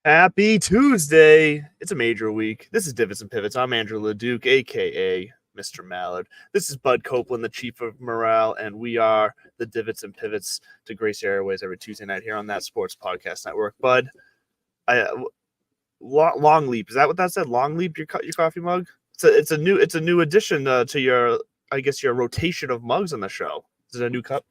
Happy Tuesday. It's a major week. This is Divots and Pivots. I'm Andrew LeDuc, a.k.a. Mr. Mallard. This is Bud Copeland, the chief of morale, and we are the Divots and Pivots to Grace Airways every Tuesday night here on That Sports Podcast Network. Bud, Long Leap. Is that what that said? Long Leap, your coffee mug? It's a new addition to your rotation of mugs on the show. Is it a new cup?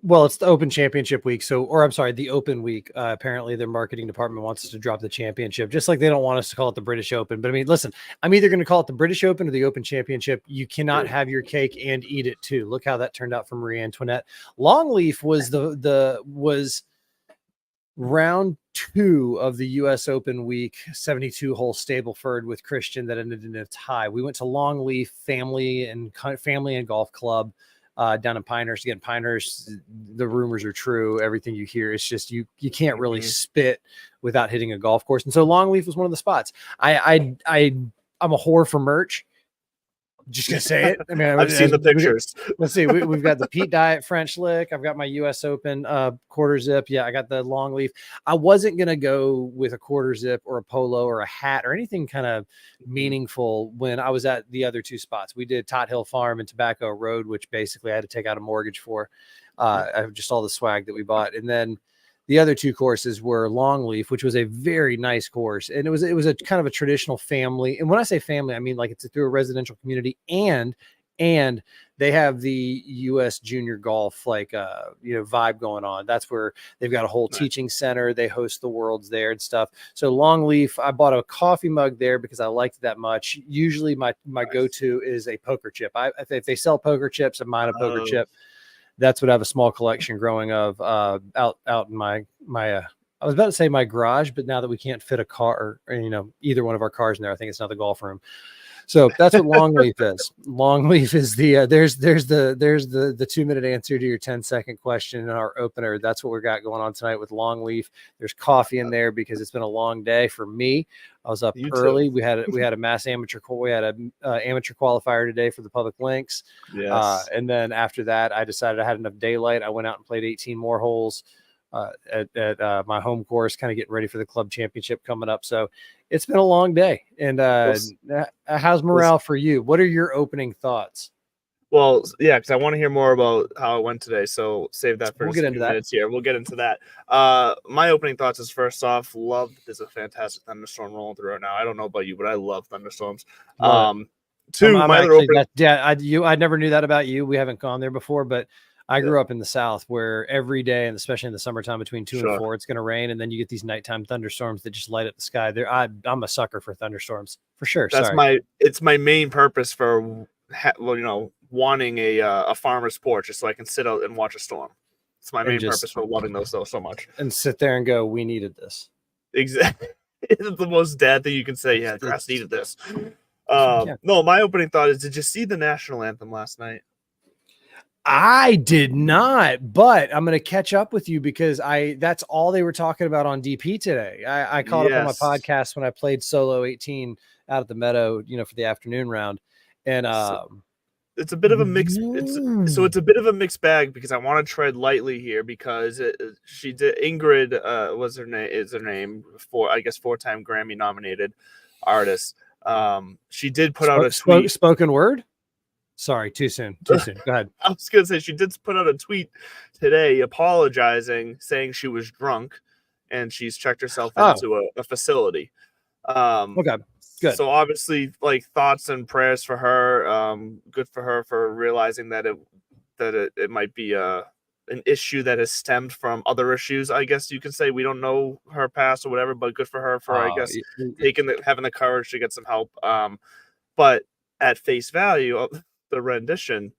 Well, it's the Open Championship week. The Open week. Apparently, their marketing department wants us to drop the championship, just like they don't want us to call it the British Open. But I mean, listen, I'm either going to call it the British Open or the Open Championship. You cannot have your cake and eat it too. Look how that turned out for Marie Antoinette. Longleaf was was round 2 of the U.S. Open week, 72-hole Stableford with Christian that ended in a tie. We went to Longleaf Family and Golf Club. Down in Pinehurst. Again, Pinehurst, the rumors are true. Everything you hear, it's just you can't really spit without hitting a golf course. And so Longleaf was one of the spots. I'm a whore for merch. Just gonna say it. I mean, I've seen the pictures. Let's see. We've got the Pete Diet French Lick. I've got my U.S. Open quarter zip. Yeah, I got the Longleaf. I wasn't gonna go with a quarter zip or a polo or a hat or anything kind of meaningful when I was at the other 2 spots. We did Tot Hill Farm and Tobacco Road, which basically I had to take out a mortgage for. Just all the swag that we bought, and then the other 2 courses were Longleaf, which was a very nice course. And it was a kind of a traditional family. And when I say family, I mean like it's through a residential community and they have the US junior golf, vibe going on. That's where they've got a whole teaching center. They host the worlds there and stuff. So Longleaf, I bought a coffee mug there because I liked it that much. Usually my go-to is a poker chip. If they sell poker chips, I'm buying a poker chip. That's what I have a small collection growing of out in my I was about to say my garage, but now that we can't fit a car or, either one of our cars in there, I think it's now the golf room. So that's what Longleaf is. Longleaf is there's the 2-minute answer to your 10-second question in our opener. That's what we got going on tonight with Longleaf. There's coffee in there because it's been a long day for me. I was up early. We had a mass amateur. We had an amateur qualifier today for the public links. Yes. And then after that, I decided I had enough daylight. I went out and played 18 more holes at my home course, kind of getting ready for the club championship coming up. So it's been a long day. And how's morale for you? What are your opening thoughts? Well, yeah, because I want to hear more about how it went today. So save that for we'll get into that. Minutes here. We'll get into that. My opening thoughts is, first off, there's a fantastic thunderstorm rolling through right now. I don't know about you, but I love thunderstorms. 2, I never knew that about you. We haven't gone there before, but I grew up in the South where every day, and especially in the summertime between 2 and 4, it's going to rain. And then you get these nighttime thunderstorms that just light up the sky. I'm a sucker for thunderstorms for sure. It's my main purpose for, wanting a farmer's porch just so I can sit out and watch a storm. It's my main purpose for loving those so much. And sit there and go, we needed this. Exactly. It's the most dad thing you can say. Yeah, grass needed this. No, my opening thought is, did you see the national anthem last night? I did not, but I'm going to catch up with you because that's all they were talking about on DP today. I caught up on my podcast when I played solo 18 out at the Meadow, for the afternoon round. And it's a bit of a mix. It's a bit of a mixed bag because I want to tread lightly here because she did. Ingrid is her name, 4-time Grammy nominated artist. She did put out a tweet. Spoken word. Sorry, too soon. Go ahead. I was going to say, she did put out a tweet today apologizing, saying she was drunk and she's checked herself into a facility. Okay, good. So obviously, thoughts and prayers for her. Good for her for realizing that it might be an issue that has stemmed from other issues. I guess you can say. We don't know her past or whatever, but good for her for having the courage to get some help. But at face value, the rendition.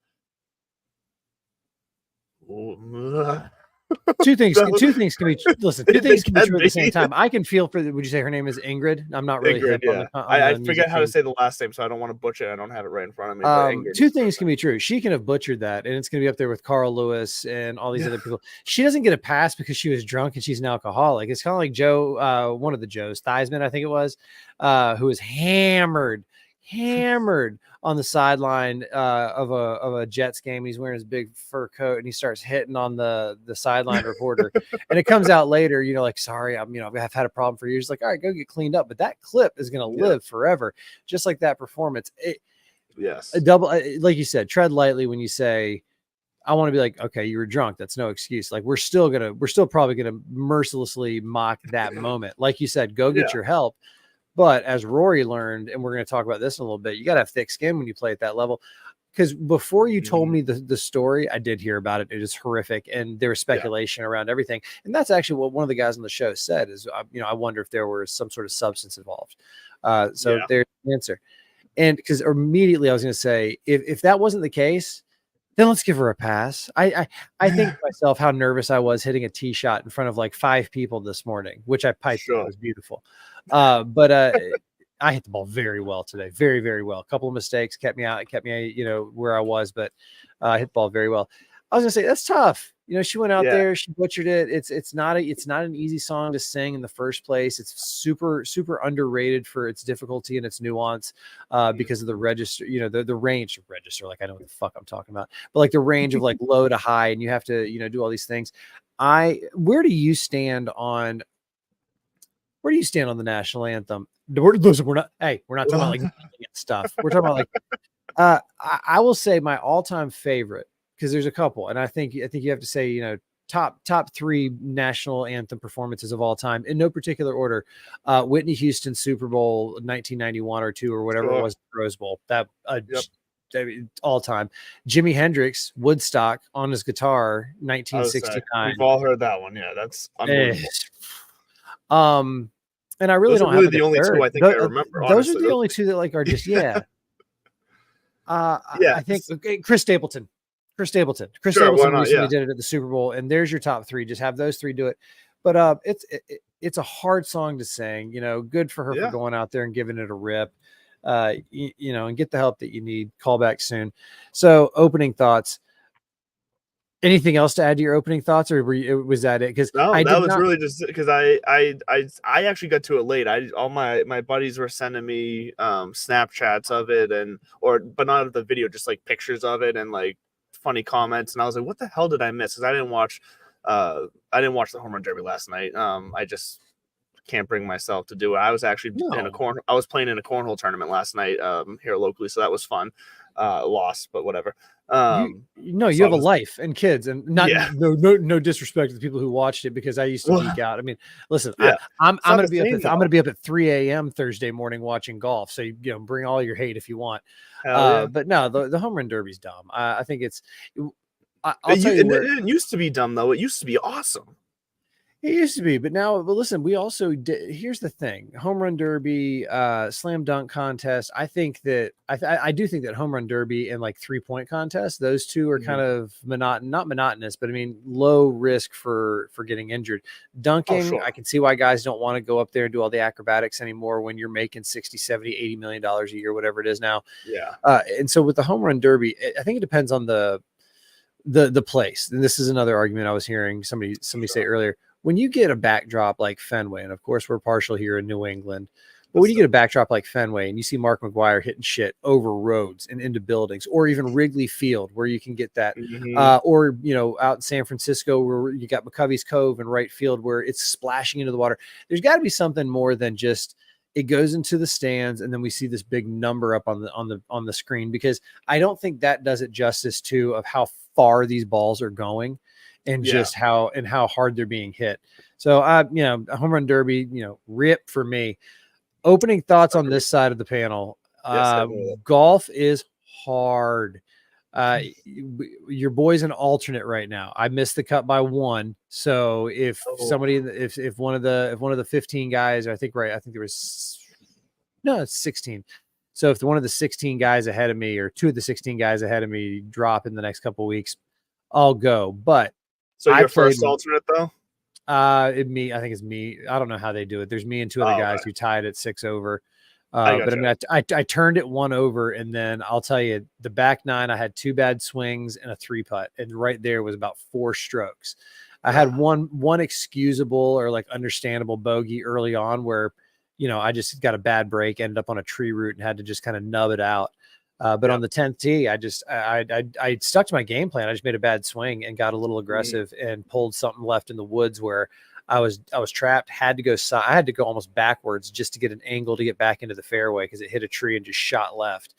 Two things can be true at the same time. I can feel for would you say her name is Ingrid? I'm not really Ingrid, hip on I forget how to say the last name, so I don't want to butcher it. I don't have it right in front of me. But two things can be true. She can have butchered that, and it's going to be up there with Carl Lewis and all these other people. She doesn't get a pass because she was drunk and she's an alcoholic. It's kind of like Joe, one of the Joes, Theismann, I think it was, who was hammered hammered on the sideline of a Jets game. He's wearing his big fur coat and he starts hitting on the sideline reporter. And it comes out later, like, sorry, I've had a problem for years. Like, all right, go get cleaned up. But that clip is going to live forever, just like that performance. Yes. A double, like you said, tread lightly when you say, I want to be like, okay, you were drunk. That's no excuse. Like, we're still probably gonna mercilessly mock that moment. Like you said, go get your help. But as Rory learned, and we're going to talk about this in a little bit, you got to have thick skin when you play at that level. Because before you told me the story, I did hear about it. It is horrific, and there was speculation around everything. And that's actually what one of the guys on the show said is, I wonder if there was some sort of substance involved. So there's the answer. And because immediately I was going to say, if that wasn't the case, then let's give her a pass. I think to myself how nervous I was hitting a tee shot in front of like 5 people this morning, which I piped. It was beautiful. But I hit the ball very well today. Very, very well. A couple of mistakes kept me where I was, but I hit the ball very well. I was gonna say that's tough. She went out there, she butchered it. It's not an easy song to sing in the first place. It's super, super underrated for its difficulty and its nuance, because of the register, the range of register. Like, I know what the fuck I'm talking about, but like the range of like low to high, and you have to, do all these things. Where do you stand on the national anthem? We're not talking about like stuff. We're talking about like, I will say my all-time favorite, because there's a couple, and I think you have to say, top 3 national anthem performances of all time in no particular order. Whitney Houston Super Bowl 1991 or 2 or whatever it was, Rose Bowl. That all time. Jimi Hendrix Woodstock on his guitar 1969. We've all heard that one. Yeah, that's unbelievable. And I really don't have the only 2 I think I remember. Those are the only 2 that like are just I think Chris Stapleton. Chris Stapleton recently did it at the Super Bowl, and there's your top 3. Just have those 3 do it. But it's a hard song to sing. Good for her for going out there and giving it a rip. And get the help that you need. Call back soon. So, opening thoughts. Anything else to add to your opening thoughts, or was that it? Because really just because I actually got to it late. All my buddies were sending me Snapchats of it, but not of the video, just like pictures of it and like funny comments, and I was like, what the hell did I miss? Because I didn't watch the Home Run Derby last night. I just can't bring myself to do it. I was actually I was playing in a cornhole tournament last night here locally, so that was fun. Lost, but whatever. You have a life and kids, and no disrespect to the people who watched it, because I used to geek out. I mean, listen, I'm gonna be up at 3 a.m. Thursday morning watching golf. So bring all your hate if you want. But no, the Home Run Derby's dumb. I think it's. It didn't used to be dumb though. It used to be awesome. It used to be, but listen, we also did. Here's the thing: Home Run Derby, slam dunk contest. I think that I do think that Home Run Derby and like 3-point contest, those 2 are kind of not monotonous, but I mean low risk for getting injured. Dunking, I can see why guys don't want to go up there and do all the acrobatics anymore when you're making 60, 70, $80 million a year, whatever it is now. Yeah. And so with the Home Run Derby, I think it depends on the place. And this is another argument I was hearing somebody say earlier. When you get a backdrop like Fenway, and of course we're partial here in New England, but when you get a backdrop like Fenway and you see Mark McGwire hitting shit over roads and into buildings, or even Wrigley Field where you can get that, or out in San Francisco where you got McCovey's Cove and right field where it's splashing into the water, there's got to be something more than just it goes into the stands and then we see this big number up on the screen, because I don't think that does it justice to of how far these balls are going. And just how hard they're being hit. So, a Home Run Derby, rip for me. Opening thoughts on this side of the panel. Golf is hard. Your boy's an alternate right now. I missed the cut by 1. So if one of the 15 guys, I think there was, it's 16. So if one of the 16 guys ahead of me, or 2 of the 16 guys ahead of me drop in the next couple of weeks, I'll go. But so your first alternate though? I think it's me. I don't know how they do it. There's me and 2 other guys who tied at 6 over. But I mean, I turned it 1 over, and then I'll tell you, the back 9, I had 2 bad swings and a 3-putt, and right there was about 4 strokes. I had one excusable or like understandable bogey early on where I just got a bad break, ended up on a tree root and had to just kind of nub it out. But on the 10th tee, I stuck to my game plan. I just made a bad swing and got a little aggressive and pulled something left in the woods where I was trapped, I had to go almost backwards just to get an angle to get back into the fairway because it hit a tree and just shot left.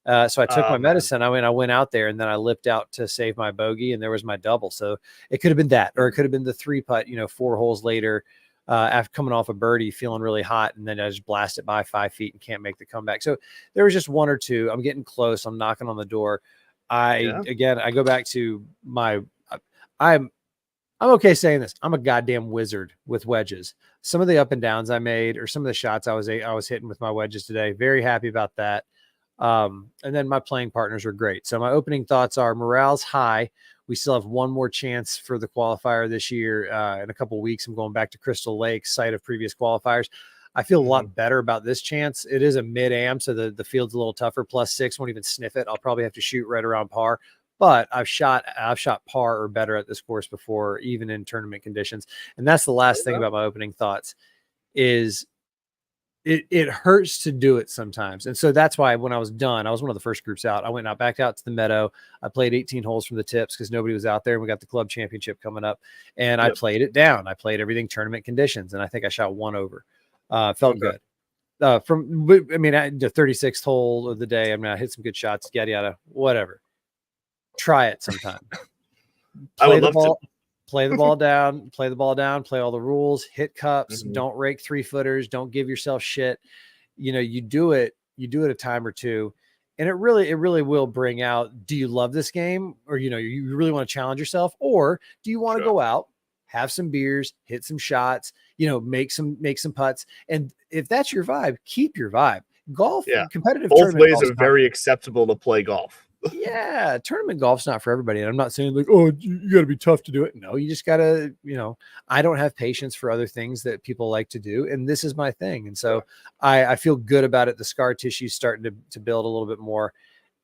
So I took my medicine. I went out there and then I lipped out to save my bogey and there was my double. So it could have been that, or it could have been the 3-putt, 4 holes later, after coming off a birdie, feeling really hot. And then I just blast it by 5 feet and can't make the comeback. So there was just 1 or 2. I'm getting close. I'm knocking on the door. I go back to I'm okay saying this. I'm a goddamn wizard with wedges. Some of the up and downs I made, or some of the shots I was hitting with my wedges today. Very happy about that. And then my playing partners were great. So my opening thoughts are morale's high. We still have 1 more chance for the qualifier this year. In a couple of weeks, I'm going back to Crystal Lake, site of previous qualifiers. I feel a lot better about this chance. It is a mid-am, so the field's a little tougher. +6, won't even sniff it. I'll probably have to shoot right around par. But I've shot par or better at this course before, even in tournament conditions. And that's the last thing about my opening thoughts is it hurts to do it sometimes. And so that's why when I was done, I was one of the first groups out. I went out, back out to the meadow. I played 18 holes from the tips because nobody was out there. And we got the club championship coming up. And I played it down. I played everything tournament conditions. And I think I shot 1 over. Felt good. The 36th hole of the day, I hit some good shots, yada, yada, whatever. Try it sometime. Play the ball down, play all the rules, hit cups, don't rake 3-footers, don't give yourself shit. You do it a time or two. And it really will bring out, do you love this game? Or, you really want to challenge yourself? Or do you want to go out, have some beers, hit some shots, make some putts. And if that's your vibe, keep your vibe. Golf, competitive both ways are very acceptable to play golf. Yeah, tournament golf's not for everybody. And I'm not saying like, oh, you got to be tough to do it. No, you just got to, I don't have patience for other things that people like to do. And this is my thing. And so I feel good about it. The scar tissue's starting to build a little bit more.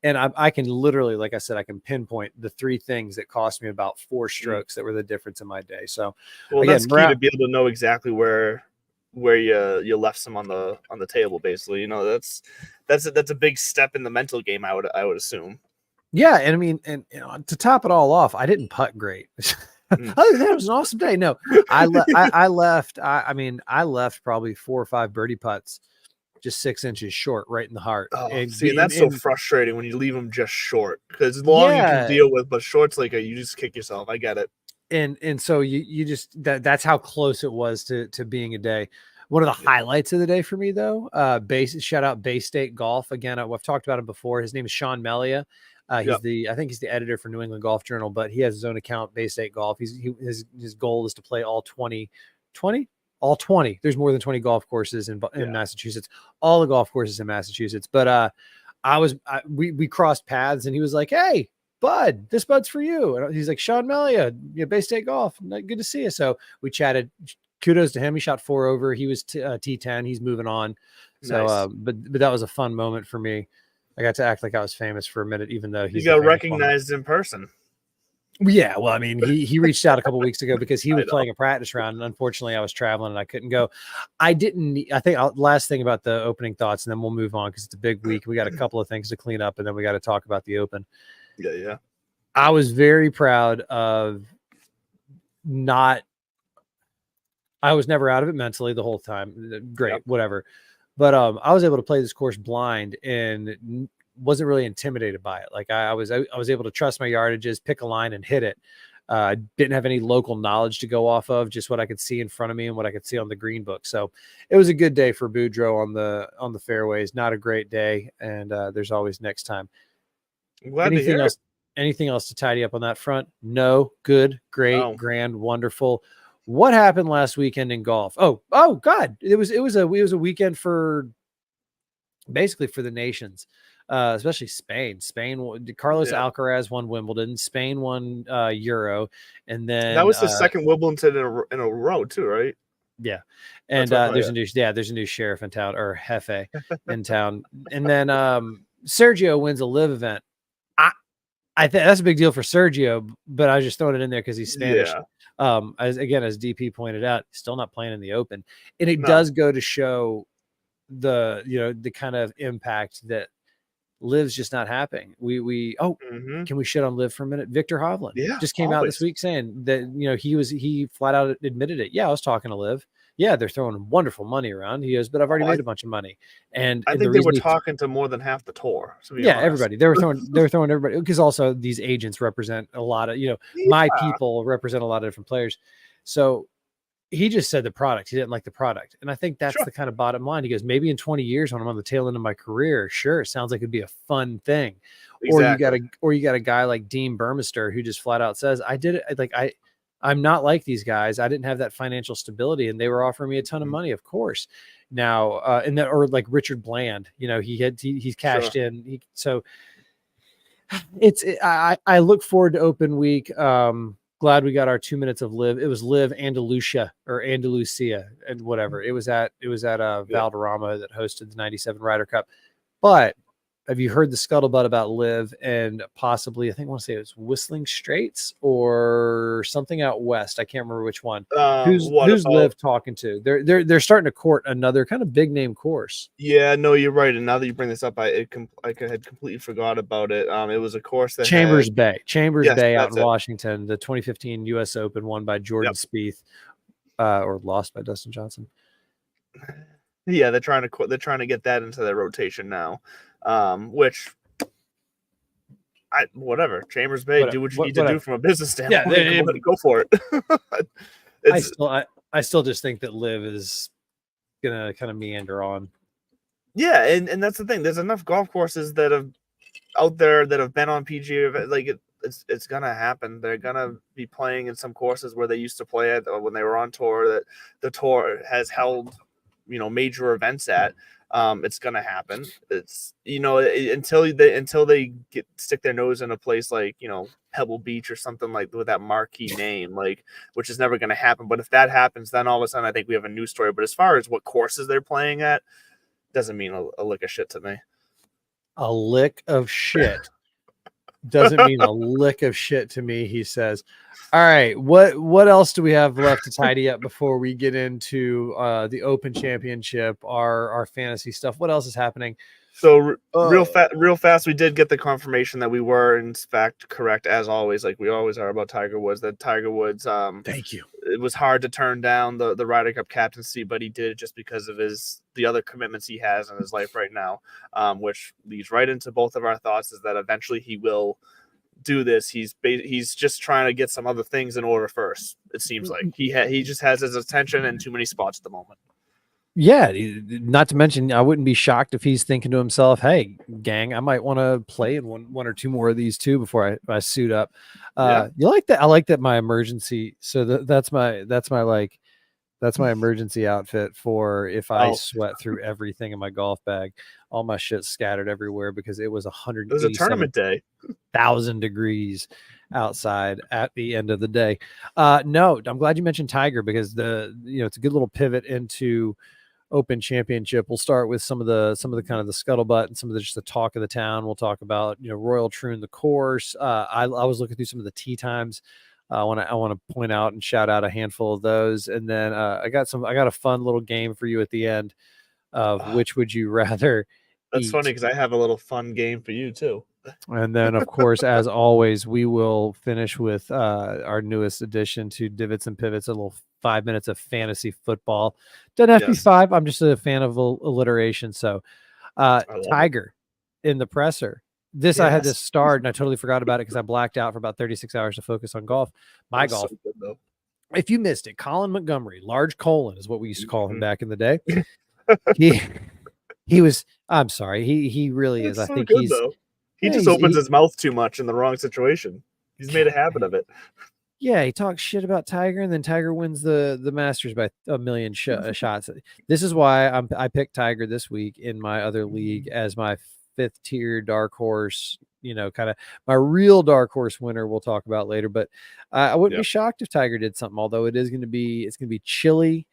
And I can literally, like I said, I can pinpoint the 3 things that cost me about 4 strokes that were the difference in my day. So again, that's key to be able to know exactly where you left some on the table, basically. That's a big step in the mental game, I would assume. Yeah, and to top it all off, I didn't putt great. Other than that, it was an awesome day. No, I left. I left probably 4 or 5 birdie putts, just 6 inches short, right in the heart. Oh, and that's so frustrating when you leave them just short, because long you can deal with, but short's like you just kick yourself. I get it. And so you just that's how close it was to being a day. One of the highlights of the day for me, though, shout out Bay State Golf again. I've talked about him before. His name is Sean Melia. I think he's the editor for New England Golf Journal, but he has his own account, Bay State Golf. His goal is to play all 20. There's more than 20 golf courses in Massachusetts, all the golf courses in Massachusetts. But we crossed paths and he was like, "Hey, bud, this bud's for you." And he's like, "Sean Melia, Bay State Golf. Good to see you." So we chatted. Kudos to him. He shot 4 over. He was T10. He's moving on. So, nice. But that was a fun moment for me. I got to act like I was famous for a minute, even though he got recognized in person. Yeah, well, he reached out a couple weeks ago because he was playing a practice round, and unfortunately, I was traveling and I couldn't go. I think last thing about the opening thoughts, and then we'll move on because it's a big week. We got a couple of things to clean up, and then we got to talk about the Open. Yeah. I was very proud of I was never out of it mentally the whole time. Great, whatever. But I was able to play this course blind and wasn't really intimidated by it. Like I was able to trust my yardages, pick a line and hit it. Didn't have any local knowledge to go off of, just what I could see in front of me and what I could see on the green book. So it was a good day for Boudreaux on the fairways. Not a great day, and there's always next time. I'm glad to hear it. Anything else to tidy up on that front? No. Good, great, grand, wonderful. What happened last weekend in golf? Oh God. It was a weekend for basically for the nations, especially Spain. Carlos Alcaraz won Wimbledon. Spain won Euro. And then that was the second Wimbledon in a row too, right? Yeah. And there's a new sheriff in town, or Jefe in town. And then Sergio wins a live event. I think that's a big deal for Sergio, but I was just throwing it in there because he's Spanish. Yeah. As DP pointed out, still not playing in the Open. And it does go to show the kind of impact that Liv's just not happening. Can we shit on Liv for a minute? Victor Hovland just came out this week saying that, he flat out admitted it. Yeah, I was talking to Liv. Yeah, they're throwing wonderful money around. He goes, but I've already made a bunch of money. And I think they were talking to more than half the tour. Everybody. They were throwing everybody, because also these agents represent a lot of, my people represent a lot of different players. So he just said the product. He didn't like the product. And I think that's the kind of bottom line. He goes, maybe in 20 years when I'm on the tail end of my career, sure, it sounds like it'd be a fun thing. Exactly. Or you got a guy like Dean Burmester who just flat out says, I did it. Like I'm not like these guys. I didn't have that financial stability and they were offering me a ton of money, of course. Now, or like Richard Bland, he's cashed in. So I look forward to open week. Glad we got our 2 minutes of Liv. It was Liv Andalusia and whatever. It was at Valderrama that hosted the 97 Ryder Cup. But have you heard the scuttlebutt about Liv and possibly, I want to say it was Whistling Straits or something out west? I can't remember which one. Who's Liv talking to? They're starting to court another kind of big name course. Yeah, no, you're right. And now that you bring this up, I had completely forgot about it. It was a course that Chambers Bay out in Washington, the 2015 U.S. Open won by Jordan Spieth, or lost by Dustin Johnson. Yeah, they're trying to get that into their rotation now. Which whatever. Chambers Bay, do what you need to do from a business standpoint. Yeah, go for it. I still just think that Liv is gonna kind of meander on. Yeah, and that's the thing. There's enough golf courses that have out there that have been on PGA. Like it's gonna happen. They're gonna be playing in some courses where they used to play at when they were on tour, that the tour has held, major events at. It's gonna happen. It's until they stick their nose in a place like Pebble Beach or something like with that marquee name, which is never gonna happen. But if that happens, then all of a sudden I think we have a new story. But as far as what courses they're playing at, doesn't mean a lick of shit to me. A lick of shit doesn't mean a lick of shit to me, he says. All right, what else do we have left to tidy up before we get into the Open Championship, our fantasy stuff? What else is happening? So real fast, we did get the confirmation that we were in fact correct, as always, like we always are about Tiger Woods. That Tiger Woods, thank you. It was hard to turn down the Ryder Cup captaincy, but he did it just because of the other commitments he has in his life right now, which leads right into both of our thoughts, is that eventually he will do this. He's just trying to get some other things in order first. It seems like he just has his attention in too many spots at the moment. Yeah, not to mention, I wouldn't be shocked if he's thinking to himself, "Hey, gang, I might want to play in one or two more of these too before I suit up." You like that? I like that. My emergency. So that's my emergency outfit for if I sweat through everything in my golf bag. All my shit scattered everywhere because it was 100. It was a tournament day, 1,000 degrees outside at the end of the day. No, I'm glad you mentioned Tiger because it's a good little pivot into Open Championship. We'll start with some of the kind of the scuttlebutt and some of just the talk of the town. We'll talk about Royal Troon, the course. I was looking through some of the tee times. I want to point out and shout out a handful of those, and then I got a fun little game for you at the end of which would you rather. That's funny because I have a little fun game for you too. And then, of course, as always, we will finish with our newest addition to Divots and Pivots, a little 5 minutes of fantasy football. Doesn't have to be 5. I'm just a fan of alliteration. So Tiger in the presser. I had this starred and I totally forgot about it because I blacked out for about 36 hours to focus on golf. Golf. So good, though. If you missed it, Colin Montgomery, large colon is what we used to call him back in the day. He was, I'm sorry. He really is. I think good, though. He just opens his mouth too much in the wrong situation. He's made a habit of it. Yeah, he talks shit about Tiger, and then Tiger wins the Masters by a million shots. This is why I picked Tiger this week in my other league as my 5th tier dark horse. Kind of my real dark horse winner. We'll talk about later, but I wouldn't be shocked if Tiger did something. Although it's going to be chilly,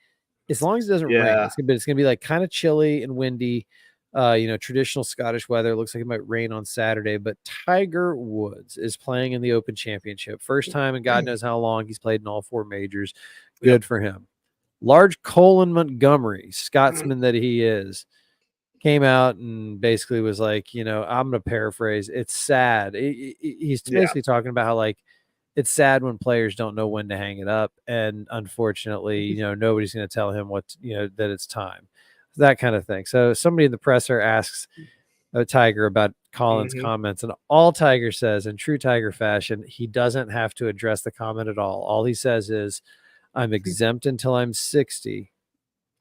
as long as it doesn't rain. It's going to be like kind of chilly and windy. Traditional Scottish weather. It looks like it might rain on Saturday, but Tiger Woods is playing in the Open Championship. First time in God knows how long he's played in all 4 majors. Good for him. Large Colin Montgomery, Scotsman that he is. came out and basically was like, I'm going to paraphrase. It's sad. He's Yeah. basically talking about how like it's sad when players don't know when to hang it up, and unfortunately, nobody's going to tell him that it's time, that kind of thing. So somebody in the presser asks Tiger about Colin's Hmm. comments, and all Tiger says in true Tiger fashion, he doesn't have to address the comment at all. All he says is, "I'm exempt until I'm 60."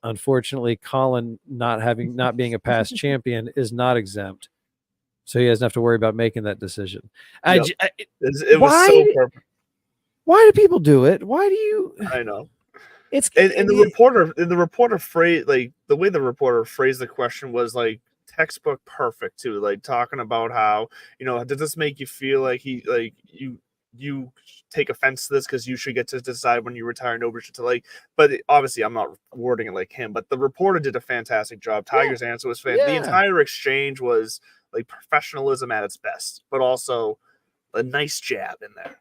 Unfortunately, Colin not being a past champion is not exempt, so he doesn't have to worry about making that decision. Yep. It was so Why? perfect. Why do people do it? Why do you? I know. It's And the reporter phrase, like the way the reporter phrased the question was like textbook perfect too, like talking about how, does this make you feel like you take offense to this because you should get to decide when you retire, nobody should to obviously I'm not wording it like him, but the reporter did a fantastic job. Tiger's answer was fantastic. The yeah. entire exchange was like professionalism at its best, but also a nice jab in there.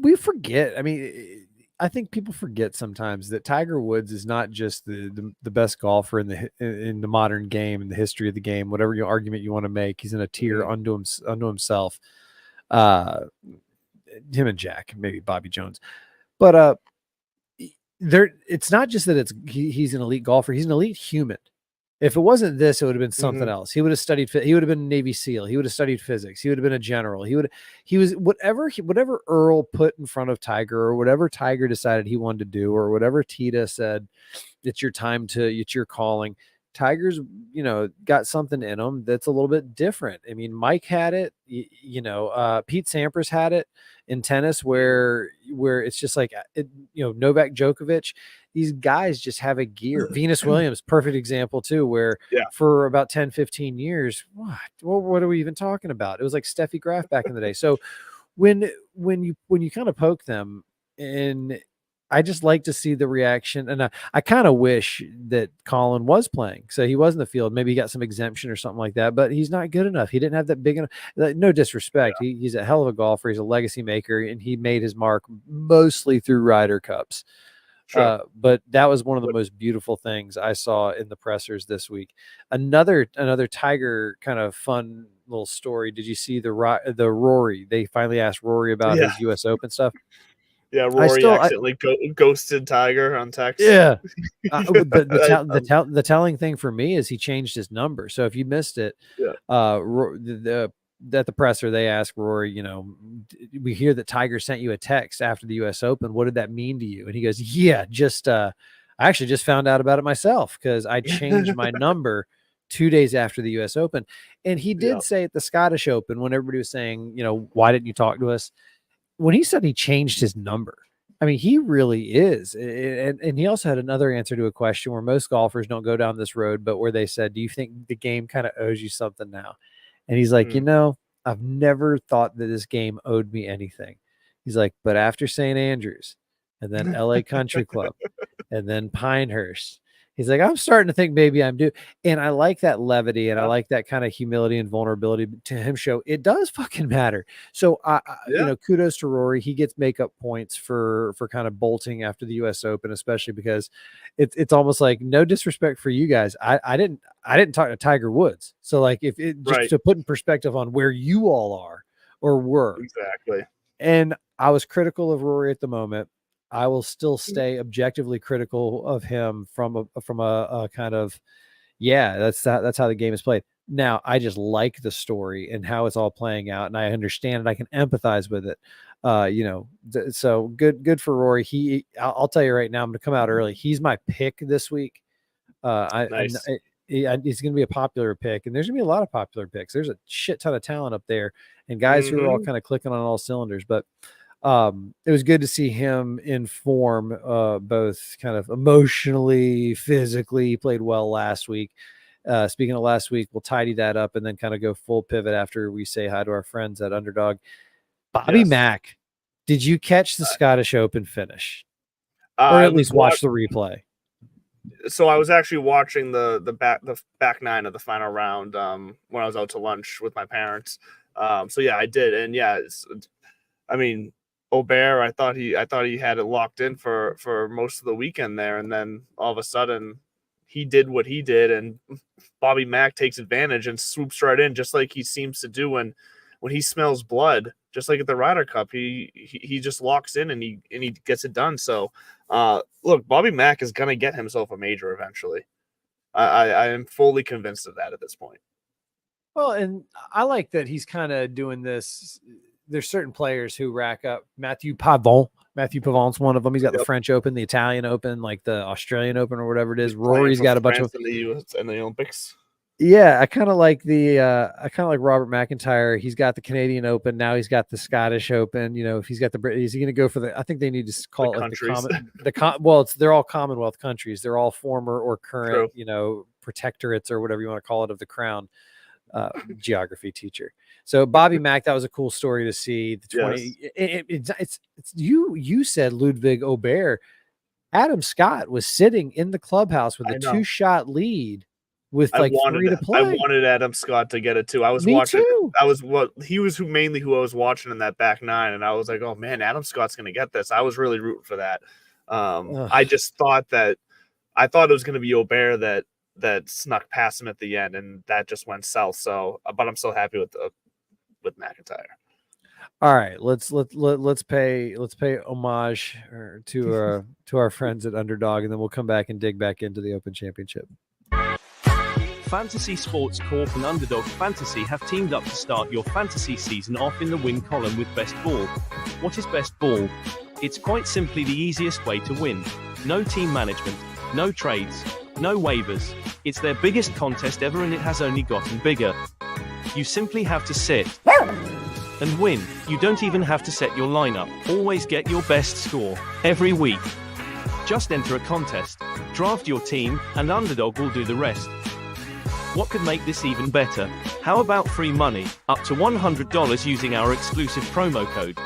We forget. I mean, I think people forget sometimes that Tiger Woods is not just the best golfer in the modern game, in the history of the game, whatever argument you want to make. He's in a tier unto himself. Him and Jack, maybe Bobby Jones, but it's not just that he's an elite golfer. He's an elite human. If it wasn't this, it would have been something else. He would have studied. He would have been a Navy SEAL. He would have studied physics. He would have been a general. He was whatever Earl put in front of Tiger, or whatever Tiger decided he wanted to do, or whatever Tita said, it's your calling. Tiger's, got something in him that's a little bit different. I mean, Mike had it, Pete Sampras had it in tennis where it's just like, Novak Djokovic, these guys just have a gear. Venus Williams, perfect example too, where for about 10, 15 years, what are we even talking about? It was like Steffi Graf back in the day. So when you kind of poke them, and I just like to see the reaction. And I kind of wish that Colin was playing. So he was in the field. Maybe he got some exemption or something like that, but he's not good enough. He didn't have that big enough, no disrespect. Yeah. He's a hell of a golfer. He's a legacy maker, and he made his mark mostly through Ryder Cups. Sure. But that was one of the most beautiful things I saw in the pressers this week. Another Tiger kind of fun little story. Did you see the Rory? They finally asked Rory about his U.S. Open stuff. Yeah, Rory accidentally ghosted Tiger on text. Yeah. The telling thing for me is he changed his number. So if you missed it, at the presser, they asked Rory, we hear that Tiger sent you a text after the U.S. Open. What did that mean to you? And he goes, yeah, I actually just found out about it myself because I changed my number 2 days after the U.S. Open. And he did say at the Scottish Open, when everybody was saying, why didn't you talk to us? When he said he changed his number, I mean, he really is. And he also had another answer to a question where most golfers don't go down this road, but where they said, do you think the game kind of owes you something now? And he's like, I've never thought that this game owed me anything. He's like, but after St. Andrews and then LA Country Club and then Pinehurst, he's like, I'm starting to think maybe I'm due. And I like that levity, and I like that kind of humility and vulnerability to him show. It does fucking matter. So kudos to Rory. He gets makeup points for kind of bolting after the US Open, especially because it's almost like, no disrespect for you guys. I didn't talk to Tiger Woods. So like just to put in perspective on where you all are or were. Exactly. And I was critical of Rory at the moment. I will still stay objectively critical of him from a kind of, that's how the game is played. Now, I just like the story and how it's all playing out, and I understand it. I can empathize with it. So good for Rory. I'll tell you right now, I'm going to come out early. He's my pick this week. Nice. He's going to be a popular pick, and there's going to be a lot of popular picks. There's a shit ton of talent up there, and guys who are all kind of clicking on all cylinders, but it was good to see him in form, both kind of emotionally, physically. He played well last week. Speaking of last week, we'll tidy that up and then kind of go full pivot after we say hi to our friends at Underdog. Bobby Mack, did you catch the Scottish Open finish, or at least watch the replay? So I was actually watching the back nine of the final round when I was out to lunch with my parents. So yeah, I did, and I mean, Aubert, I thought he had it locked in for most of the weekend there, and then all of a sudden he did what he did, and Bobby Mack takes advantage and swoops right in, just like he seems to do when he smells blood. Just like at the Ryder Cup, he just locks in and he gets it done. So, look, Bobby Mack is gonna get himself a major eventually. I am fully convinced of that at this point. Well, and I like that he's kind of doing this. There's certain players who rack up. Matthew Pavon's one of them. He's got the French Open, the Italian Open, like the Australian Open or whatever it is. Rory's got a bunch of in the US and the Olympics. Yeah, I kind of like Robert McIntyre. He's got the Canadian Open. Now he's got the Scottish Open. You know, if he's got is he going to go for I think they need to call it like they're all Commonwealth countries. They're all former or current, protectorates or whatever you want to call it of the crown. Geography teacher. So Bobby Mack, that was a cool story to see. The 20, it's you said Ludwig Aubert. Adam Scott was sitting in the clubhouse with a 2-shot lead. With like 3 to play. I wanted Adam Scott to get it too. I was watching. Too. I was mainly who I was watching in that back nine, and I was like, "Oh man, Adam Scott's going to get this." I was really rooting for that. I just thought it was going to be Aubert that snuck past him at the end, and that just went south. So, but I'm so happy with McIntyre. All right, let's pay homage to our friends at Underdog, and then we'll come back and dig back into the Open Championship. Fantasy Sports Corp and Underdog Fantasy have teamed up to start your fantasy season off in the win column with Best Ball. What is Best Ball? It's quite simply the easiest way to win. No team management, no trades, no waivers. It's their biggest contest ever, and it has only gotten bigger. You simply have to sit and win. You don't even have to set your lineup. Always get your best score every week. Just enter a contest, draft your team, and Underdog will do the rest. What could make this even better? How about free money, up to $100 using our exclusive promo code?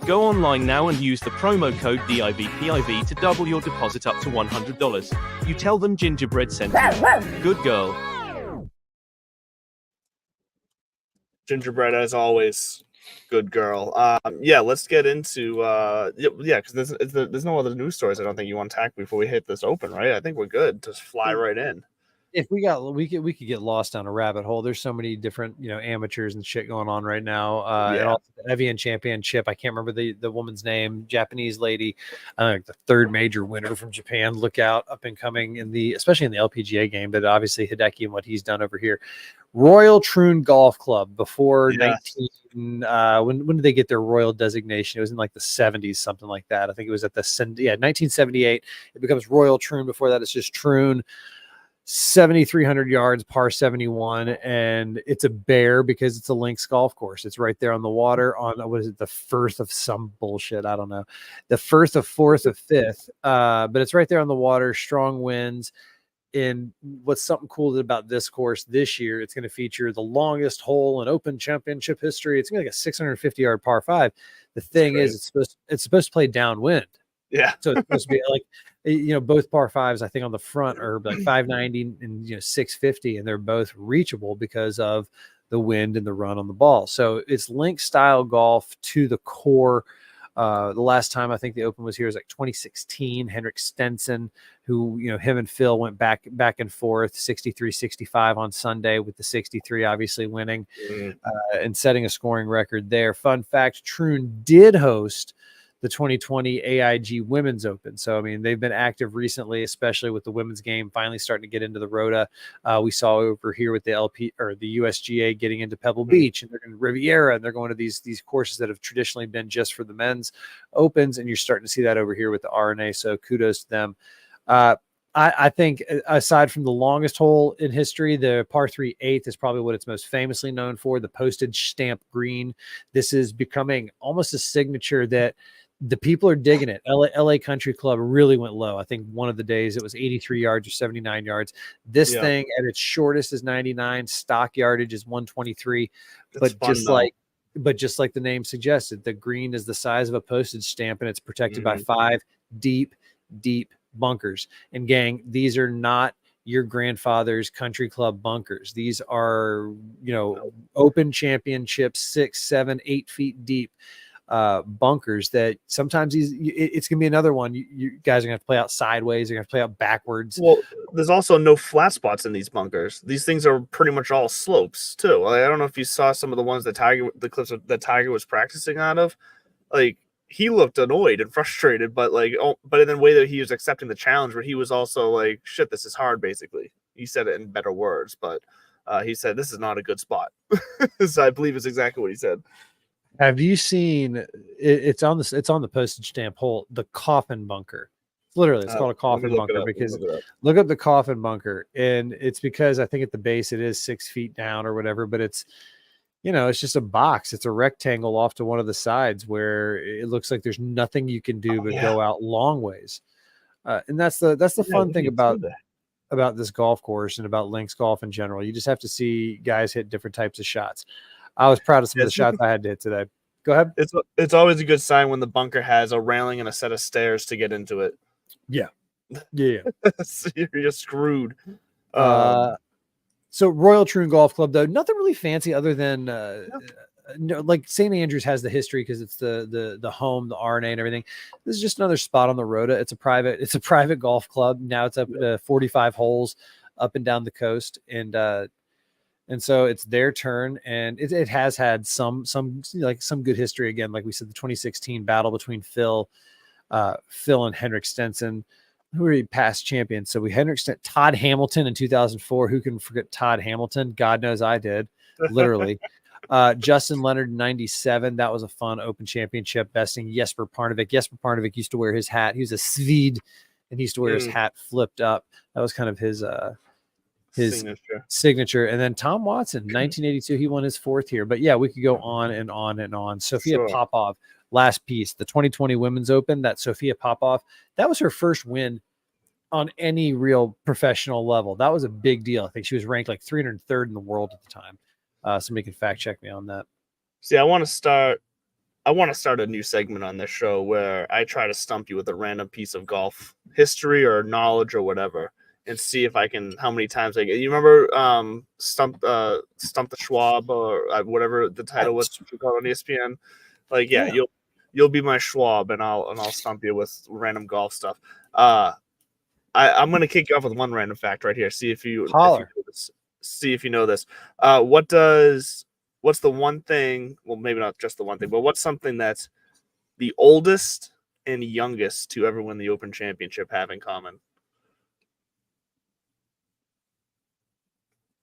Go online now and use the promo code DIVPIV to double your deposit up to $100. You tell them Gingerbread sent you. Good girl. Gingerbread, as always, good girl. Let's get into because there's no other news stories I don't think you want to tackle before we hit this Open, right? I think we're good. Just fly right in. If we could get lost down a rabbit hole. There's so many different amateurs and shit going on right now. And also the Evian Championship. I can't remember the woman's name. Japanese lady, the third major winner from Japan. Look out, up and coming especially in the LPGA game. But obviously Hideki and what he's done over here. Royal Troon Golf Club before 19. When did they get their royal designation? It was in like the 70s, something like that. I think it was at 1978. It becomes Royal Troon. Before that, it's just Troon. 7,300 yards, par 71, and it's a bear because it's a links golf course. It's right there on the water on the Firth of some bullshit. I don't know. The Firth of Fourth of Fifth. But it's right there on the water, strong winds. And what's something cool about this course this year, it's going to feature the longest hole in Open Championship history. It's going to be like a 650-yard par 5. The thing is, it's supposed to play downwind. Yeah. So it's supposed to be like, both par 5s, I think on the front are like 590 and 650, and they're both reachable because of the wind and the run on the ball. So it's link style golf to the core. The last time I think the Open was here was like 2016. Henrik Stenson, who, him and Phil went back and forth, 63-65 on Sunday, with the 63 obviously winning and setting a scoring record there. Fun fact, Troon did host the 2020 AIG Women's Open. So, I mean, they've been active recently, especially with the women's game finally starting to get into the Rota. We saw over here with the USGA getting into Pebble Beach, and they're going to Riviera, and they're going to these courses that have traditionally been just for the men's Opens, and you're starting to see that over here with the RNA. So kudos to them. I think aside from the longest hole in history, the par 3 8th is probably what it's most famously known for, the postage stamp green. This is becoming almost a signature that the people are digging it. LA Country Club really went low. I think one of the days it was 83 yards or 79 yards. This thing at its shortest is 99. Stock yardage is 123. But just like the name suggested, the green is the size of a postage stamp, and it's protected by 5 deep bunkers. And gang, these are not your grandfather's country club bunkers. These are, Open Championships, 6, 7, 8 feet deep. bunkers that sometimes it's going to be another one. You guys are going to have to play out sideways. You're going to play out backwards. Well, there's also no flat spots in these bunkers. These things are pretty much all slopes too. Like, I don't know if you saw some of the ones that the clips that Tiger was practicing out of. Like, he looked annoyed and frustrated, but in the way that he was accepting the challenge, where he was also like, "Shit, this is hard." Basically, he said it in better words, but he said this is not a good spot. So I believe it's exactly what he said. Have you seen? It's on the postage stamp hole. The coffin bunker. Literally, it's called a coffin bunker because look up the coffin bunker, and it's because I think at the base it is 6 feet down or whatever, but it's it's just a box. It's a rectangle off to one of the sides where it looks like there's nothing you can do but go out long ways. And that's the fun thing about this golf course and about links golf in general. You just have to see guys hit different types of shots. I was proud of some of the shots I had to hit today. Go ahead. It's always a good sign when the bunker has a railing and a set of stairs to get into it. Yeah. So you're screwed. So Royal Troon Golf Club, though, nothing really fancy other than like St. Andrews has the history because it's the home, the RNA and everything. This is just another spot on the Rota. It's a private golf club. Now it's up to 45 holes up and down the coast. And so it's their turn, and it has had some good history again. Like we said, the 2016 battle between Phil and Henrik Stenson, who are past champions. So we Todd Hamilton in 2004. Who can forget Todd Hamilton? God knows I did, literally. Justin Leonard in 97. That was a fun Open Championship, besting Jesper Parnevik. Jesper Parnevik used to wear his hat. He was a Swede, and he used to wear his hat flipped up. That was kind of his signature. And then Tom Watson, 1982, he won his fourth here. But yeah, we could go on and on and on. Sophia Popov, last piece, the 2020 Women's Open, that Sophia Popov, that was her first win on any real professional level. That was a big deal. I think she was ranked like 303rd in the world at the time. Somebody can fact check me on that. See, I want to start a new segment on this show where I try to stump you with a random piece of golf history or knowledge or whatever, and see if I can, how many times I get. You remember Stump the Schwab or whatever the title was called on ESPN? Like, yeah. You'll be my Schwab, and I'll stump you with random golf stuff. I'm gonna kick you off with one random fact right here. See if you know this. What's the one thing? Well, maybe not just the one thing, but what's something that's the oldest and youngest to ever win the Open Championship have in common?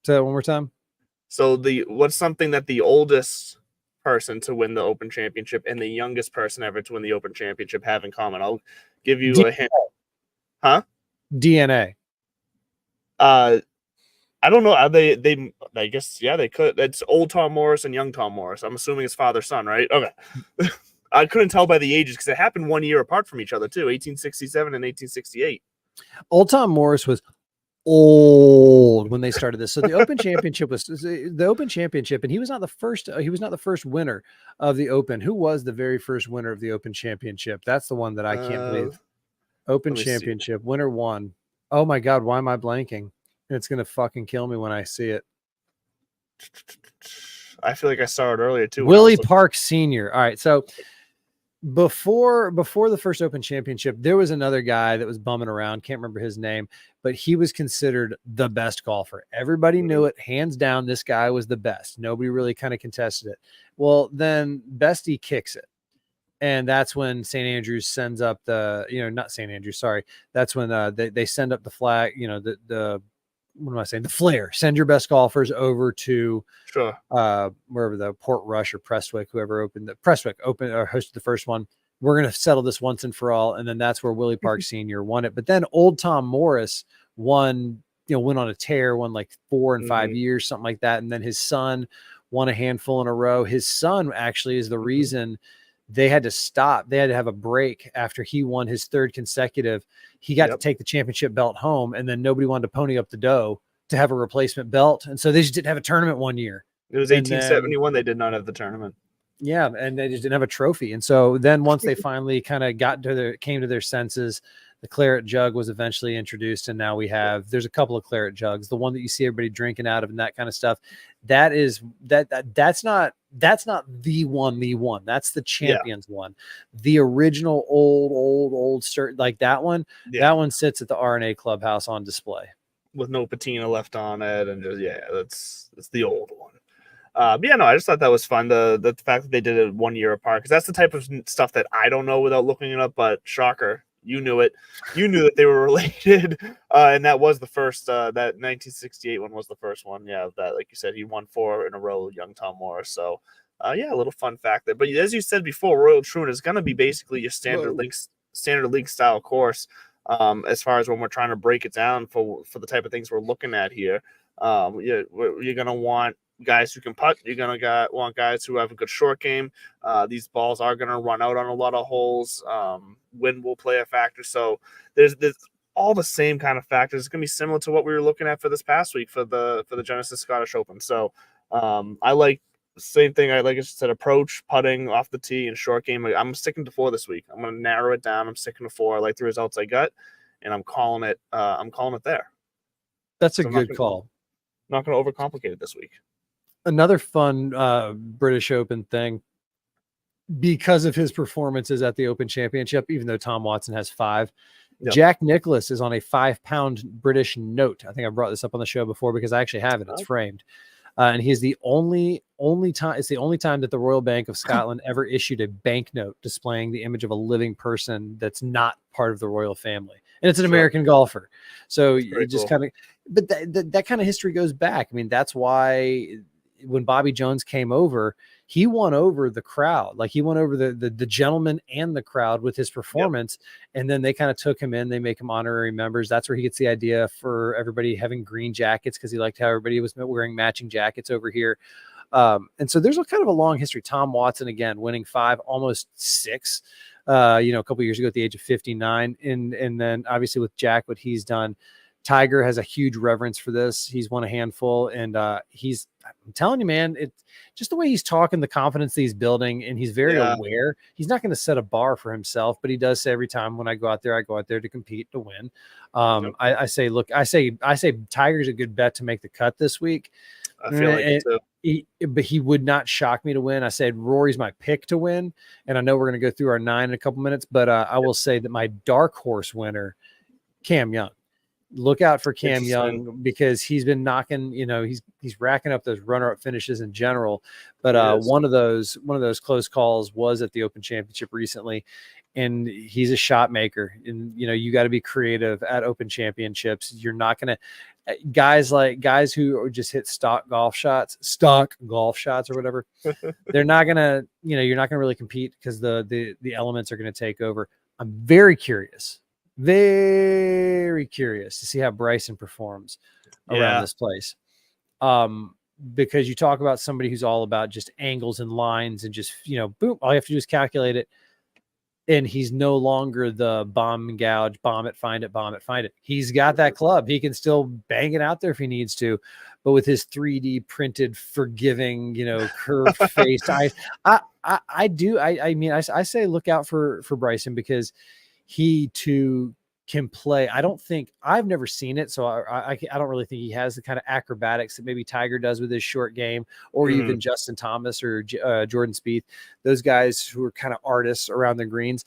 Say that one more time. So what's something that the oldest person to win the Open Championship and the youngest person ever to win the Open Championship have in common? I'll give you a hint. Huh? DNA. I don't know. I guess, yeah, they could. It's old Tom Morris and young Tom Morris. I'm assuming it's father-son, right? Okay. I couldn't tell by the ages because it happened 1 year apart from each other too, 1867 and 1868. Old Tom Morris was old when they started this. So the Open Championship was the Open Championship, and he was not the first. He was not the first winner of the Open. Who was the very first winner of the Open Championship? That's the one that I can't believe. Open Championship winner won. Oh my God, why am I blanking? It's gonna fucking kill me when I see it. I feel like I saw it earlier too. Willie Park Sr. All right, so before the first Open Championship, there was another guy that was bumming around. Can't remember his name, but he was considered the best golfer. Everybody knew it, hands down. This guy was the best. Nobody really kind of contested it. Well, then Bestie kicks it. And that's when St. Andrews sends up not St. Andrews, sorry. That's when they send up the flag, what am I saying? The flare. Send your best golfers over to wherever the Port Rush or Prestwick, whoever Prestwick hosted the first one. We're going to settle this once and for all. And then that's where Willie Park Sr. won it. But then old Tom Morris went on a tear, won like 4 and 5 years, something like that. And then his son won a handful in a row. His son actually is the reason they had to stop. They had to have a break after he won his third consecutive. He got to take the championship belt home, and then nobody wanted to pony up the dough to have a replacement belt. And so they just didn't have a tournament 1 year. It was 1871. They did not have the tournament. Yeah. And they just didn't have a trophy. And so then once they finally kind of came to their senses, The claret jug was eventually introduced, and now there's a couple of claret jugs. The one that you see everybody drinking out of and that kind of stuff, that's not the one. That's the champions one. The original old like that one. Yeah. That one sits at the RNA Clubhouse on display with no patina left on it, and just, that's the old one. No, I just thought that was fun. The fact that they did it 1 year apart, because that's the type of stuff that I don't know without looking it up. But shocker, you knew it. You knew that they were related, and that was the first. That 1968 one was the first one. Yeah, that, like you said, he won 4 in a row, young Tom Morris. So, a little fun fact there. But as you said before, Royal Troon is going to be basically your standard league style course. As far as when we're trying to break it down for the type of things we're looking at here, you're going to want guys who can putt. You're going to want guys who have a good short game. These balls are going to run out on a lot of holes. Wind will play a factor. So there's all the same kind of factors. It's going to be similar to what we were looking at for this past week for the Genesis Scottish Open. So I like the same thing. I like I said, approach, putting off the tee, and short game. I'm sticking to 4 this week. I'm going to narrow it down. I'm sticking to 4. I like the results I got, and I'm calling it. I'm calling it there. That's a good call. Not going to overcomplicate it this week. Another fun British Open thing, because of his performances at the Open Championship, even though Tom Watson has 5, Jack Nicklaus is on a 5-pound British note. I think I brought this up on the show before because I actually have it. It's framed. And he's the only time. It's the only time that the Royal Bank of Scotland ever issued a banknote displaying the image of a living person that's not part of the royal family, and it's an American golfer. So you just kind of, but that kind of history goes back. I mean, that's why when Bobby Jones came over, he won over the crowd. Like, he won over the gentleman and the crowd with his performance. And then they kind of took him in, they make him honorary members. That's where he gets the idea for everybody having green jackets, because he liked how everybody was wearing matching jackets over here. And so there's a kind of a long history. Tom Watson, again, winning 5, almost 6, a couple of years ago at the age of 59. And then obviously with Jack, what he's done, Tiger has a huge reverence for this. He's won a handful, and I'm telling you, man, it's just the way he's talking, the confidence that he's building, and he's very aware. He's not going to set a bar for himself, but he does say every time when I go out there to compete, to win. I say Tiger's a good bet to make the cut this week. I feel like it too. But he would not shock me to win. I said Rory's my pick to win, and I know we're going to go through our 9 in a couple minutes, but I will say that my dark horse winner, Cam Young. Look out for Cam Young, because he's been knocking, he's racking up those runner-up finishes in general. But one of those close calls was at the Open Championship recently, and he's a shot maker. And you got to be creative at Open Championships. You're not going to guys who just hit stock golf shots or whatever. They're not gonna, you're not gonna really compete, because the elements are going to take over. I'm very curious to see how Bryson performs around this place. Because you talk about somebody who's all about just angles and lines and just, boom, all you have to do is calculate it. And he's no longer the bomb and gouge, bomb it, find it. He's got that club. He can still bang it out there if he needs to, but with his 3D printed, forgiving, curved face, I say look out for Bryson, because he too can play. I've never seen it, so I don't really think he has the kind of acrobatics that maybe Tiger does with his short game, or even Justin Thomas or Jordan Spieth, those guys who are kind of artists around the greens.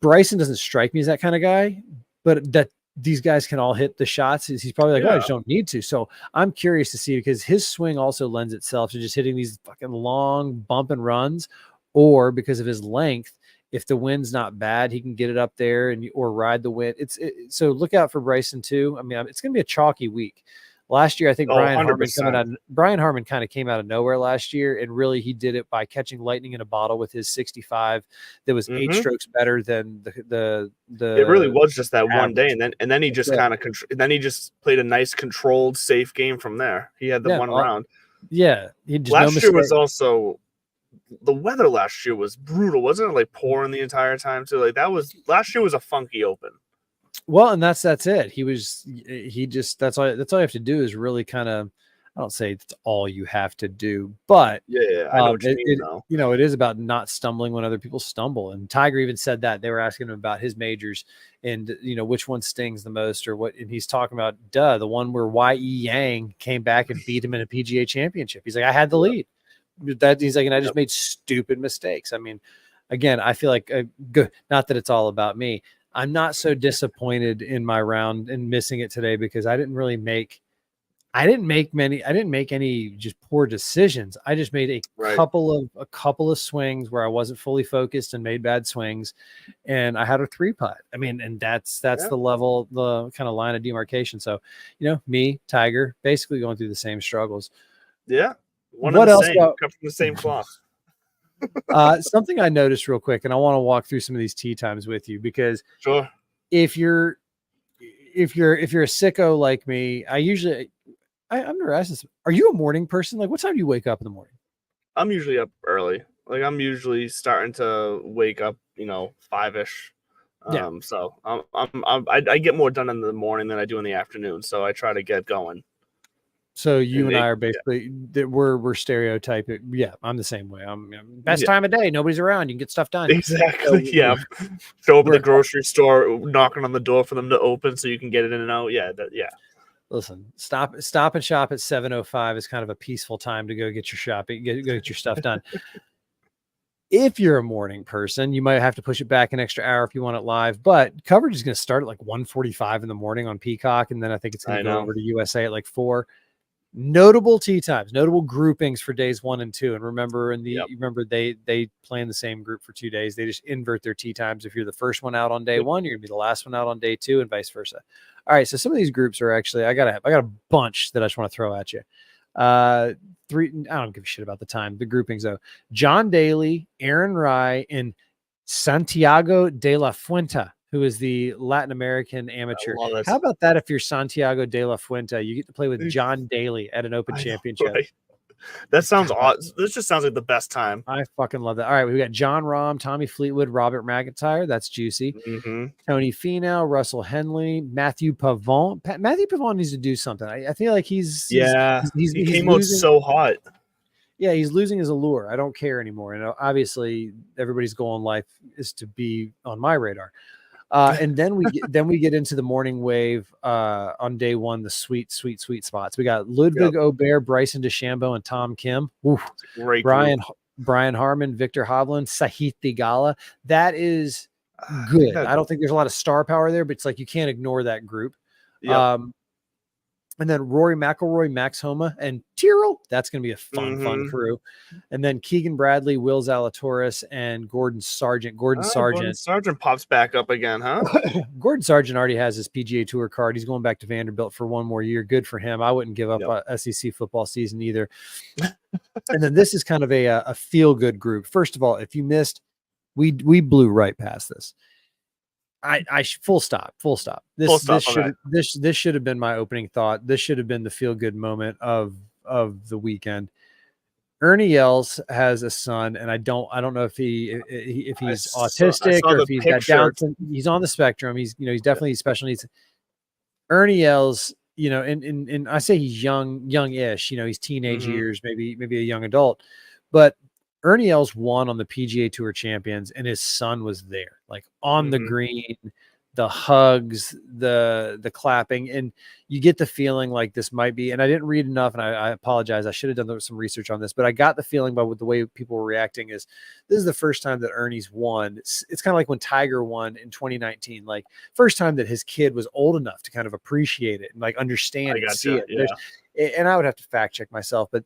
Bryson doesn't strike me as that kind of guy, but that these guys can all hit the shots. He's probably like, I just don't need to. So I'm curious to see, because his swing also lends itself to just hitting these fucking long bump and runs, or because of his length, if the wind's not bad, he can get it up there or ride the wind. So look out for Bryson too. I mean, it's going to be a chalky week. Last year, I think Brian Harman kind of came out of nowhere last year, and really he did it by catching lightning in a bottle with his 65 that was 8 strokes better than the. It really was just that average. One day, and then he just then he just played a nice, controlled, safe game from there. He had the one round. Yeah, last year was also. The weather last year was brutal, wasn't it? Like pouring the entire time too. Like last year was a funky Open. Well, and that's it. That's all you have to do is really kind of, I don't say it's all you have to do, but Yeah, I know what you mean, though. you know, it is about not stumbling when other people stumble. And Tiger even said that. They were asking him about his majors and, you know, which one stings the most or what. And he's talking about, the one where Y.E. Yang came back and beat him in a PGA championship. He's like, I had the lead. He's like, and I just made stupid mistakes. I mean, again, I feel like good. Not that it's all about me. I'm not so disappointed in my round and missing it today because I didn't make any just poor decisions. I just made a couple of swings where I wasn't fully focused and made bad swings, and I had a 3-putt. I mean, and that's the level, the kind of line of demarcation. So, you know, me, Tiger, basically going through the same struggles. Yeah. What else? Come from the same cloth. Something I noticed real quick, and I want to walk through some of these tee times with you because Sure. If you're a sicko like me, I've never asked this. Are you a morning person? Like, what time do you wake up in the morning? I'm usually up early. Like, I'm usually starting to wake up, 5-ish. So I get more done in the morning than I do in the afternoon. So I try to get going. So you and I are basically we're stereotyping. Yeah, I'm the same way. I'm best time of day. Nobody's around. You can get stuff done. Exactly. So, show up at the grocery store, knocking on the door for them to open so you can get it in and out. Yeah. Listen, stop and shop at 7:05 is kind of a peaceful time to go get your shopping, go get your stuff done. If you're a morning person, you might have to push it back an extra hour if you want it live, but coverage is going to start at like 1:45 in the morning on Peacock. And then I think it's going to go over to USA at like 4. Notable tee times, notable groupings for days 1 and 2. And remember, remember they play in the same group for 2 days. They just invert their tee times. If you're the first one out on day 1, you're gonna be the last one out on day 2, and vice versa. All right, so some of these groups are actually I got a bunch that I just want to throw at you. 3. I don't give a shit about the time. The groupings though: John Daly, Aaron Rai, and Santiago de la Fuente, who is the Latin American amateur. How about that? If you're Santiago de la Fuente, you get to play with John Daly at an Open Championship. Right? That sounds awesome. This just sounds like the best time. I fucking love that. All right, we got John Rahm, Tommy Fleetwood, Robert McIntyre. That's juicy. Mm-hmm. Tony Finau, Russell Henley, Matthew Pavon. Matthew Pavon needs to do something. I feel like he came out so hot. Yeah, he's losing his allure. I don't care anymore. And obviously, everybody's goal in life is to be on my radar. And then we get into the morning wave on day 1, the sweet spots. We got Ludwig Aubert, Bryson DeChambeau, and Tom Kim. Oof. Great. Brian Harmon, Victor Hovland, Sahith Theegala. That is good. I don't think there's a lot of star power there, but it's like you can't ignore that group. Yep. And then Rory McIlroy, Max Homa, and Tyrrell. That's going to be a fun crew. And then Keegan Bradley, Will Zalatoris, and Gordon Sargent. Gordon Sargent pops back up again, huh? Gordon Sargent already has his PGA Tour card. He's going back to Vanderbilt for 1 more year. Good for him. I wouldn't give up a SEC football season either. And then this is kind of a feel-good group. First of all, if you missed, we blew right past this. Full stop. This should have been my opening thought. This should have been the feel good moment of the weekend. Ernie Els has a son, and I don't know if he's autistic or if he's got Down syndrome. He's on the spectrum. He's definitely special needs. Ernie Els, and I say he's youngish. He's teenage years, maybe a young adult, but Ernie Els won on the PGA Tour Champions, and his son was there, like on the green, the hugs, the clapping, and you get the feeling like this might be. And I didn't read enough, and I apologize. I should have done some research on this, but I got the feeling by the way people were reacting is this is the first time that Ernie's won. It's kind of like when Tiger won in 2019, like first time that his kid was old enough to kind of appreciate it and like understand and see it. Yeah. And I would have to fact check myself, but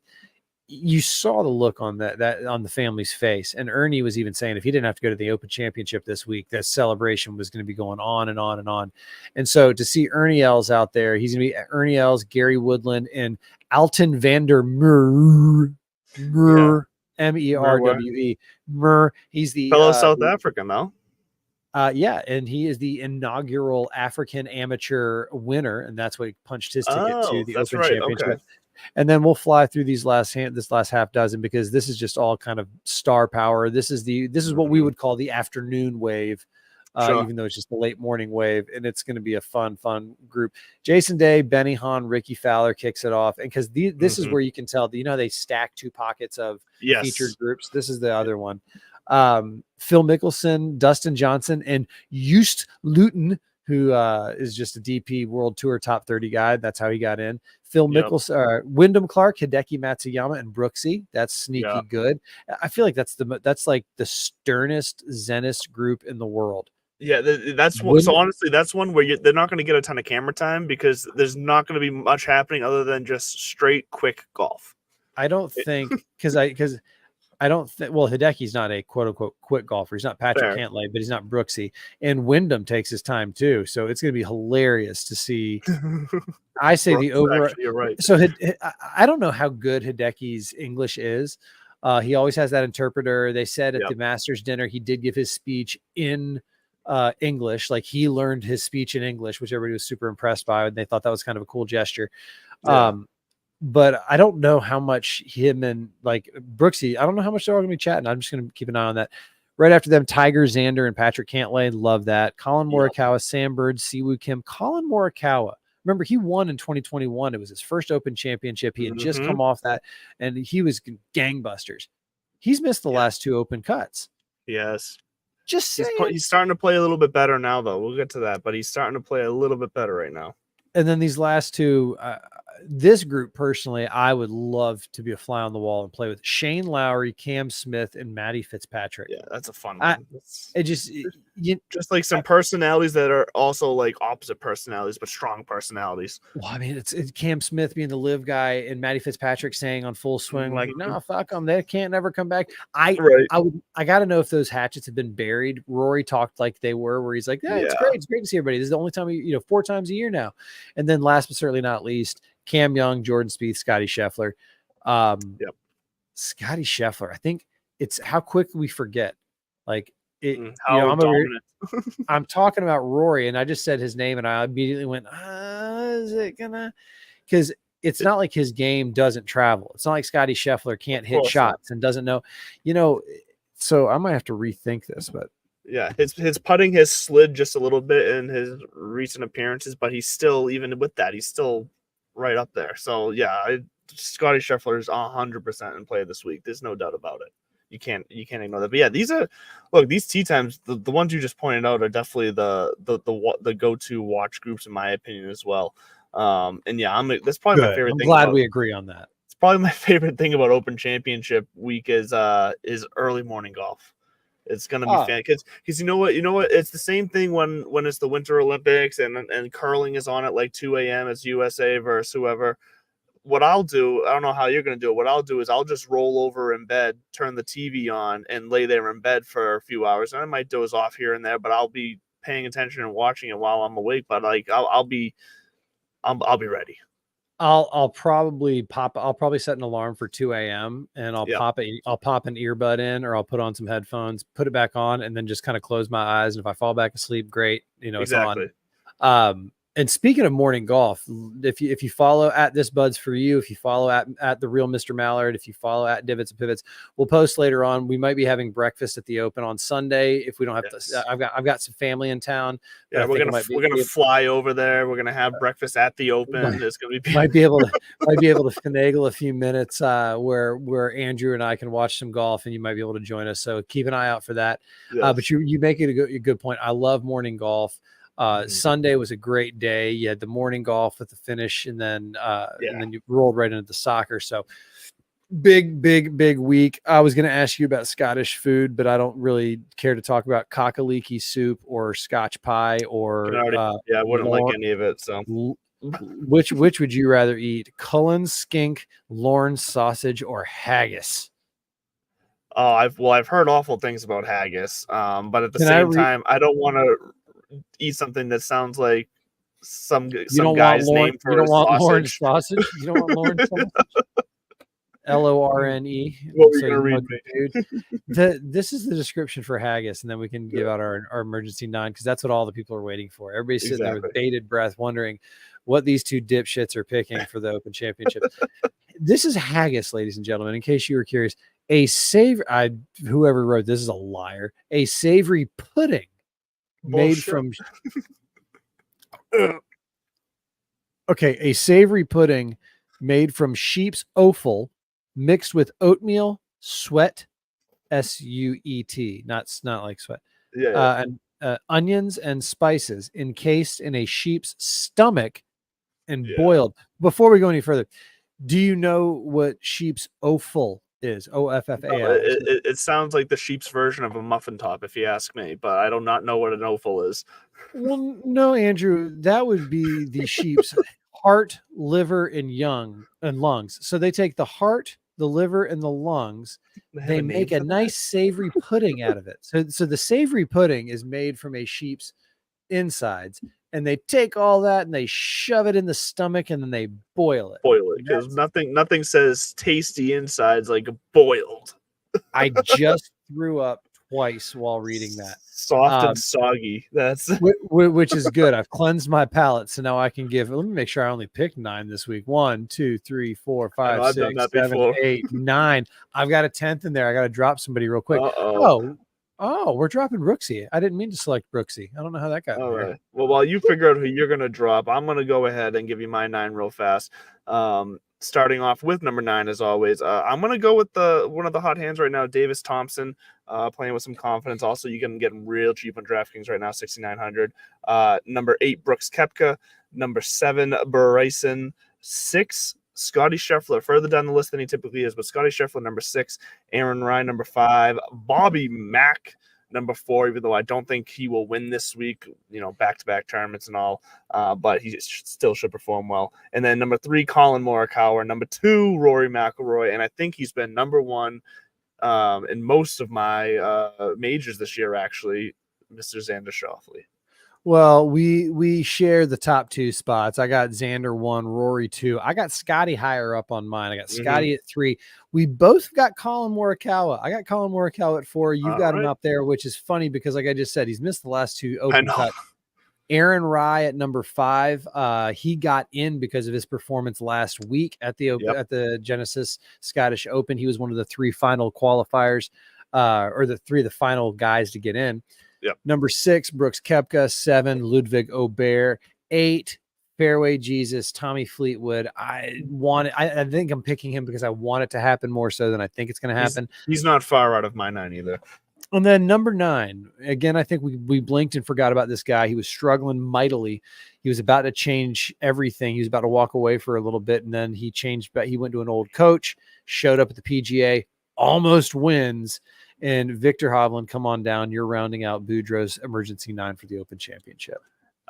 you saw the look on that on the family's face. And Ernie was even saying if he didn't have to go to the Open Championship this week, that celebration was going to be going on and on and on. And so to see Ernie Els out there, he's going to be Ernie Els, Gary Woodland, and Alton Vander Merwe. Merwe. Merwe. He's the fellow South African, though. And he is the inaugural African amateur winner, and that's what he punched his ticket to the Open Championship. Okay. And then we'll fly through this last half dozen because this is just all kind of star power. This is what we would call the afternoon wave Sure. even though it's just a late morning wave, and it's going to be a fun group. Jason Day, Benny Hahn, Ricky Fowler kicks it off, and because this is where you can tell, they stack 2 pockets of featured groups. This is the other one. Phil Mickelson, Dustin Johnson, and Just Luton, who is just a DP World Tour top 30 guy. That's how he got in. Phil Mickelson, Wyndham Clark, Hideki Matsuyama, and Brooksy. That's sneaky good. I feel like that's like the sternest zenist group in the world. Yeah, that's one. So honestly, that's one where they're not going to get a ton of camera time because there's not going to be much happening other than just straight quick golf. I don't think because I don't think, well, Hideki's not a quote unquote quick golfer. He's not Patrick Cantlay, but he's not Brooksy. And Wyndham takes his time too. So it's going to be hilarious to see. I say the over. Actually, you're right. So I don't know how good Hideki's English is. He always has that interpreter. They said at the Masters dinner, he did give his speech in English. Like he learned his speech in English, which everybody was super impressed by. And they thought that was kind of a cool gesture. Yeah. But I don't know how much him and like Brooksy, I don't know how much they're all going to be chatting. I'm just going to keep an eye on that. Right after them, Tiger, Xander, and Patrick Cantlay. Love that. Colin Morikawa, Sam Bird, Siwoo Kim. Colin Morikawa. Remember, he won in 2021. It was his first Open Championship. He had just come off that, and he was gangbusters. He's missed the last 2 Open cuts. Yes. Just he's starting to play a little bit better now, though. We'll get to that, but he's starting to play a little bit better right now. And then these last 2, this group personally, I would love to be a fly on the wall and play with Shane Lowry, Cam Smith, and Matty Fitzpatrick. Yeah, that's a fun one. Just like some personalities that are also like opposite personalities, but strong personalities. Well, I mean, it's Cam Smith being the live guy and Matty Fitzpatrick saying on Full Swing, like, no, fuck them. They can't never come back. I got to know if those hatchets have been buried. Rory talked like they were, where he's like, it's great. It's great to see everybody. This is the only time, 4 times a year now. And then last but certainly not least, Cam Young, Jordan Spieth, Scotty Scheffler. Scotty Scheffler. I think it's how quick we forget. Like I'm talking about Rory, and I just said his name, and I immediately went, "Is it gonna?" Because it's not like his game doesn't travel. It's not like Scotty Scheffler can't hit shots and doesn't know. So I might have to rethink this, but. Yeah, his putting has slid just a little bit in his recent appearances, but he's still, even with that, he's still right up there. So yeah, Scotty Scheffler is 100% in play this week. There's no doubt about it. You can't ignore that. But yeah, these tee times, the ones you just pointed out are definitely the go-to watch groups in my opinion as well. And yeah, that's probably my favorite thing. I'm glad we agree on that. It's probably my favorite thing about Open Championship week is early morning golf. It's gonna be fan because you know what it's the same thing when it's the Winter Olympics and curling is on at like 2 a.m. It's USA versus whoever. What I'll do, I don't know how you're gonna do it. What I'll do is I'll just roll over in bed, turn the TV on, and lay there in bed for a few hours. And I might doze off here and there, but I'll be paying attention and watching it while I'm awake. But like I'll be ready. I'll probably set an alarm for 2 a.m. and I'll pop an earbud in, or I'll put on some headphones, put it back on, and then just kind of close my eyes. And if I fall back asleep, great. It's on. And speaking of morning golf, if you follow at This Bud's For You, if you follow at The Real Mr. Mallard, if you follow at Divots and Pivots, we'll post later on. We might be having breakfast at the Open on Sunday if we don't have to. I've got some family in town. Yeah, we're gonna fly over there. We're gonna have breakfast at the Open. It's gonna be might be able to finagle a few minutes where Andrew and I can watch some golf, and you might be able to join us. So keep an eye out for that. Yes. But you make it a good point. I love morning golf. Sunday was a great day. You had the morning golf with the finish, and then you rolled right into the soccer. So big week. I was going to ask you about Scottish food, but I don't really care to talk about cockaliki soup or Scotch pie or I wouldn't like any of it. So which would you rather eat? Cullen skink, Lorne sausage, or haggis? Oh, I've heard awful things about haggis. But at the same time, I don't want to eat something that sounds like some guy's name for you don't want Lorne sausage. You don't want Lorne sausage. LORNE. What were you gonna read, dude? This is the description for haggis, and then we can give out our emergency 9, because that's what all the people are waiting for. Everybody's sitting there with bated breath, wondering what these 2 dipshits are picking for the Open Championship. This is haggis, ladies and gentlemen. In case you were curious, whoever wrote this is a liar. A savory pudding made Bullshit. from okay, a savory pudding made from sheep's offal mixed with oatmeal, sweat, S-U-E-T, not like sweat, Yeah. and onions and spices encased in a sheep's stomach and Yeah. boiled. Before we go any further, do you know what sheep's offal is? O-F-F-A-L. It sounds like the sheep's version of a muffin top, if you ask me, but I do not know what an offal is. Well, no, Andrew, that would be the sheep's heart, liver, and lungs. So they take the heart, the liver, and the lungs. They have They a name make a for that? nice savory pudding out of it. So the savory pudding is made from a sheep's insides, and they take all that and they shove it in the stomach, and then they boil it. Boil it, because nothing says tasty insides like boiled. I just threw up twice while reading that. Soft and soggy. That's Which is good. I've cleansed my palate, so now I can give. Let me make sure I only picked 9 this week. 1, 2, 3, 4, 5, I've done 6, that 7, before. 8, 9. I've got a 10th in there. I got to drop somebody real quick. Uh-oh. Oh, we're dropping Brooksy. I didn't mean to select Brooksy. I don't know how that got All there. right. Well, while you figure out who you're gonna drop, I'm gonna go ahead and give you my 9 real fast. Starting off with number 9, as always. I'm gonna go with one of the hot hands right now, Davis Thompson. Playing with some confidence. Also, you can get him real cheap on DraftKings right now, 6,900. Number 8, Brooks Koepka. Number 7, Bryson. 6, Scotty Scheffler, further down the list than he typically is, but Scotty Scheffler, number 6, Aaron Ryan, number 5, Bobby Mack, number 4, even though I don't think he will win this week, back-to-back tournaments and all, but he still should perform well. And then number 3, Colin Morikawa, number 2, Rory McIlroy, and I think he's been number 1 in most of my majors this year, actually, Mr. Xander Schauffele. Well, we share the top 2 spots. I got Xander 1, Rory 2. I got Scotty higher up on mine. I got Scotty at 3. We both got Colin Morikawa. I got Colin Morikawa at 4. You've got him up there, which is funny because, like I just said, he's missed the last 2 Open cuts. Aaron Rye at number 5. He got in because of his performance last week at the Genesis Scottish Open. He was one of the 3 final qualifiers, or the 3 of the final guys to get in. Yep. Number 6, Brooks Koepka. 7, Ludwig Aubert. 8, Fairway Jesus, Tommy Fleetwood. I think I'm picking him because I want it to happen more so than I think it's going to happen. He's not far out of my 9 either. And then number 9, again, I think we blinked and forgot about this guy. He was struggling mightily. He was about to change everything. He was about to walk away for a little bit, and then he changed. He went to an old coach, showed up at the PGA, almost wins. And Victor Hovland, come on down. You're rounding out Boudreaux's emergency 9 for the Open Championship.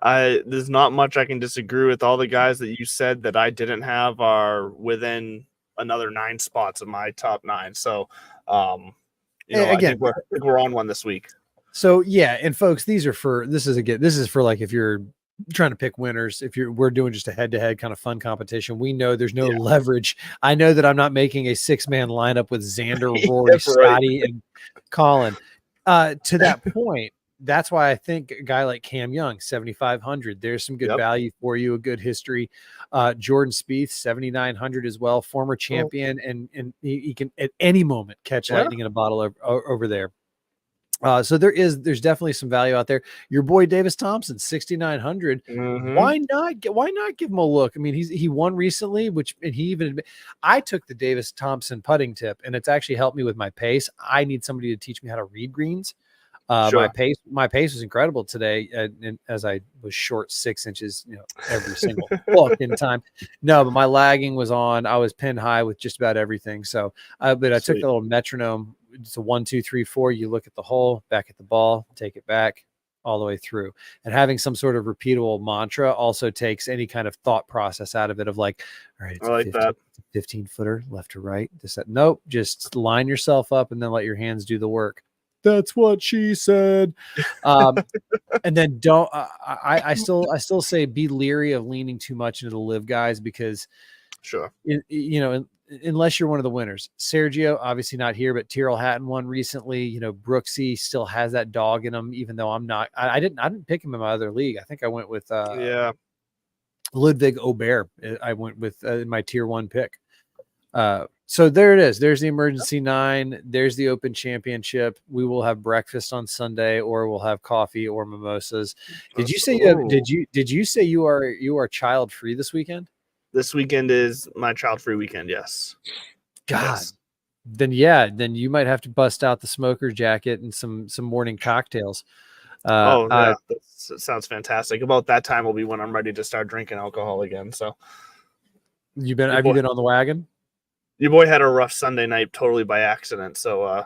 There's not much I can disagree with. All the guys that you said that I didn't have are within another 9 spots of my top 9. So, again, I think we're on one this week. So yeah, and folks, this is for like if you're trying to pick winners. We're doing just a head-to-head kind of fun competition. We know there's no leverage. I know that I'm not making a 6-man lineup with Xander, Rory, Scotty, and Colin. To that point, that's why I think a guy like Cam Young, 7,500. There's some good value for you, a good history. Jordan Spieth, 7,900 as well, former champion, and he can at any moment catch lightning in a bottle over there. So there's definitely some value out there. Your boy Davis Thompson, 6,900. Why not give him a look? I mean, he won recently, I took the Davis Thompson putting tip, and it's actually helped me with my pace. I need somebody to teach me how to read greens. My pace was incredible today, and as I was short 6 inches, every single fucking time. No, but my lagging was on. I was pinned high with just about everything. So, but I took the little metronome. It's a 1, 2, 3, 4. You look at the hole, back at the ball, take it back all the way through. And having some sort of repeatable mantra also takes any kind of thought process out of it. Of like, all right, it's a 15-footer left to right. Nope, just line yourself up and then let your hands do the work. That's what she said. And then I still say be leery of leaning too much into the live guys because unless you're one of the winners. Sergio, obviously not here, but Tyrrell Hatton won recently. Brooksy still has that dog in him, even though I'm not. I didn't pick him in my other league. I think I went with Ludwig Aubert. I went with in my tier 1 pick. So there it is. There's the emergency 9. There's the open championship. We will have breakfast on Sunday, or we'll have coffee or mimosas. Did you say you are child free this weekend? This weekend is my child free weekend. Yes. God. Yes. Then you might have to bust out the smoker jacket and some morning cocktails. That sounds fantastic. About that time will be when I'm ready to start drinking alcohol again. So have you been on the wagon? Your boy had a rough Sunday night totally by accident. So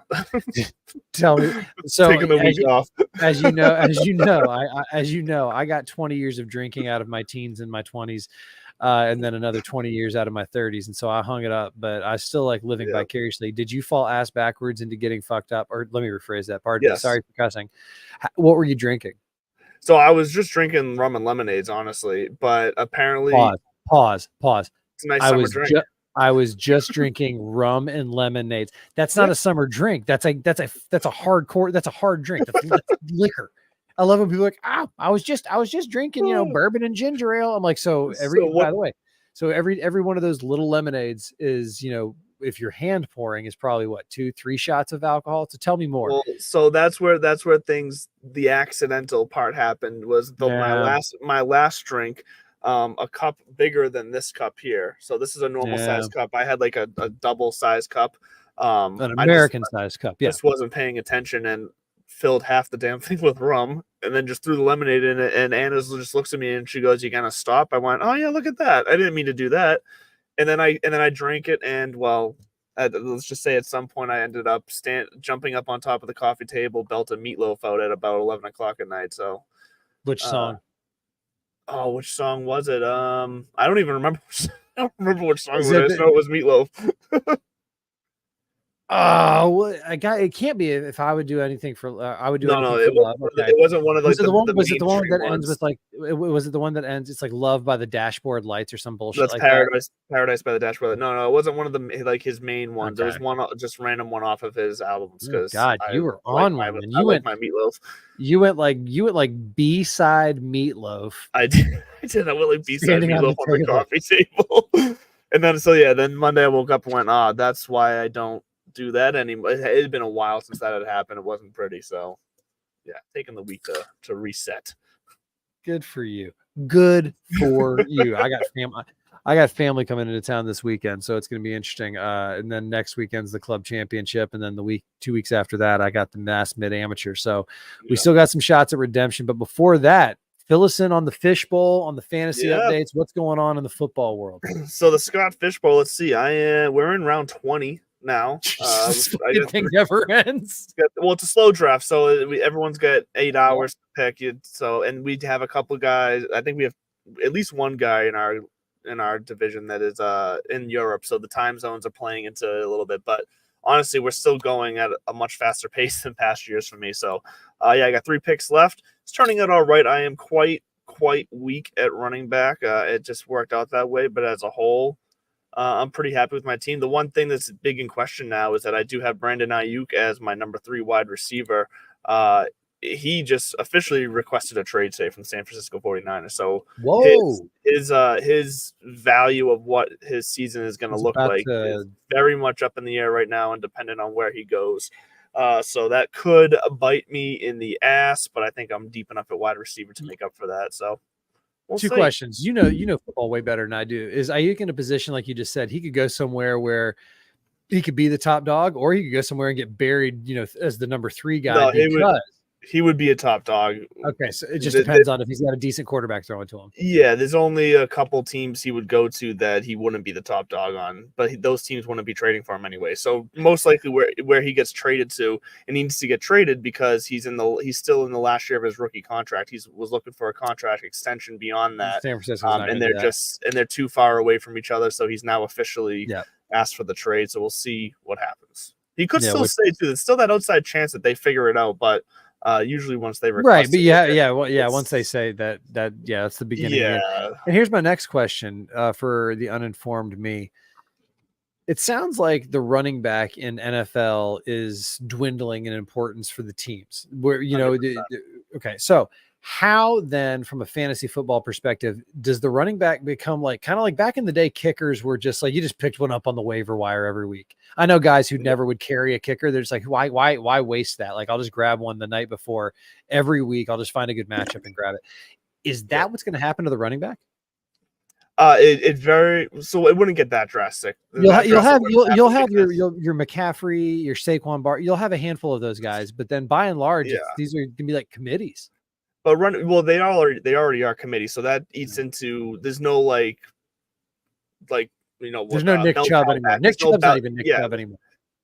tell me. So taking the week off. As you know, I got 20 years of drinking out of my teens and my 20s. And then another 20 years out of my 30s. And so I hung it up, but I still like living vicariously. Did you fall ass backwards into getting fucked up? Or let me rephrase that. Pardon me. Sorry for cussing. What were you drinking? So I was just drinking rum and lemonades, honestly. But apparently, pause. It's a nice summer drink. I was just drinking rum and lemonades. That's not a summer drink. That's a hardcore. That's a hard drink. That's liquor. I love when people are like, I was just drinking, bourbon and ginger ale. I'm like, by the way, every one of those little lemonades is, if you're hand pouring, is probably 2-3 shots of alcohol. So tell me more. Well, so that's where the accidental part happened was my last drink, a cup bigger than this cup here. So this is a normal size cup. I had like a double size cup. An American size cup. Yeah. Just wasn't paying attention and filled half the damn thing with rum and then just threw the lemonade in it. And Anna just looks at me and she goes, "You gonna stop?" I went, "Oh yeah, look at that. I didn't mean to do that." And then I drank it. And let's just say at some point I ended up jumping up on top of the coffee table, belted Meatloaf out at about 11 o'clock at night. So which song? Which song was it? I don't even remember. I don't remember which song it was. I just know it was Meatloaf. It can't be if I would do anything for I would do anything for it love. It wasn't one of was it the one that ones. ends with like was it the one that ends it's like Love by the Dashboard Lights or some bullshit? That's like Paradise by the Dashboard. No, it wasn't one of the his main ones. Okay. There was one just random one off of his albums because you were on one and you went my Meatloaf. You went like B-side Meatloaf. I did. I went like B-side Meatloaf on the coffee table. And then Monday I woke up and went, that's why I don't do that anymore. It had been a while since that had happened. It wasn't pretty. So yeah, taking the week to reset. Good for you. I got family coming into town this weekend, so it's going to be interesting. And then next weekend's the club championship, and then 2 weeks after that, I got the mass mid amateur. So we still got some shots at redemption. But before that, fill us in on the Fishbowl, on the fantasy updates. What's going on in the football world? So the Scott Fishbowl. Let's see. We're in round 20 now. Thing never ends. Well, it's a slow draft, so everyone's got 8 hours to pick it. So, and we have a couple guys. I think we have at least one guy in our division that is in Europe. So the time zones are playing into it a little bit. But honestly, we're still going at a much faster pace than past years for me. So, I got 3 picks left. It's turning out all right. I am quite weak at running back. It just worked out that way. But as a whole, I'm pretty happy with my team. The one thing that's big in question now is that I do have Brandon Ayuk as my number 3 wide receiver. He just officially requested a trade today from the San Francisco 49ers. So his value of what his season is going to look like is very much up in the air right now and dependent on where he goes. So that could bite me in the ass, but I think I'm deep enough at wide receiver to make up for that. So we'll see. Questions. You know football way better than I do. Is Ayuk in a position like you just said? He could go somewhere where he could be the top dog, or he could go somewhere and get buried, as the number 3 guy. He would be a top dog. Okay, so it just depends on if he's got a decent quarterback throwing to him. Yeah, there's only a couple teams he would go to that he wouldn't be the top dog on, but those teams wouldn't be trading for him anyway. So most likely where he gets traded to, and he needs to get traded because he's still in the last year of his rookie contract. He was looking for a contract extension beyond that. San Francisco, and they're too far away from each other. So he's now officially asked for the trade. So we'll see what happens. He could still stay too. There's still that outside chance that they figure it out, but. Usually once they request but once they say that that's the beginning. Yeah. And here's my next question for the uninformed me. It sounds like the running back in NFL is dwindling in importance for the teams. Where okay, so How then, from a fantasy football perspective, does the running back become like kind of like back in the day? Kickers were just like you just picked one up on the waiver wire every week. I know guys who never would carry a kicker. They're just like, why waste that? Like, I'll just grab one the night before every week. I'll just find a good matchup and grab it. Is that what's going to happen to the running back? It very so it wouldn't get that drastic. You'll have your McCaffrey, your Saquon Bar. You'll have a handful of those guys, but then by and large, these are going to be like committees. But they already are committee, so that eats into there's no like there's no Nick Chubb anymore. Nick Chubb's not even Nick Chubb anymore.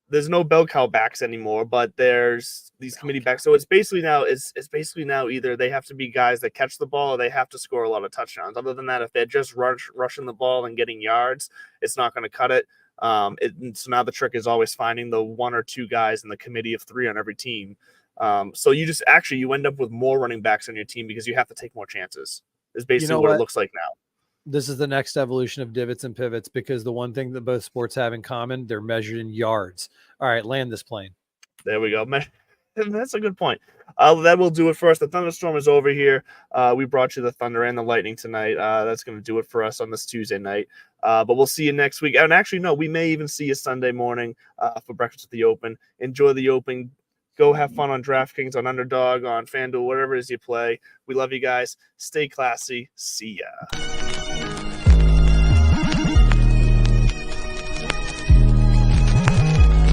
There's no bell cow backs anymore, but there's these committee backs. So it's basically now either they have to be guys that catch the ball or they have to score a lot of touchdowns. Other than that, if they're just rushing the ball and getting yards, it's not going to cut it. So now the trick is always finding the one or two guys in the committee of 3 on every team. So you end up with more running backs on your team because you have to take more chances. Is basically what it looks like now. This is the next evolution of divots and pivots because the one thing that both sports have in common, they're measured in yards. All right, land this plane. There we go. That's a good point. That will do it for us. The thunderstorm is over here. We brought you the thunder and the lightning tonight. That's going to do it for us on this Tuesday night. But we'll see you next week. And actually, no, we may even see you Sunday morning for breakfast at the Open. Enjoy the Open. Go have fun on DraftKings, on Underdog, on FanDuel, whatever it is you play. We love you guys. Stay classy. See ya.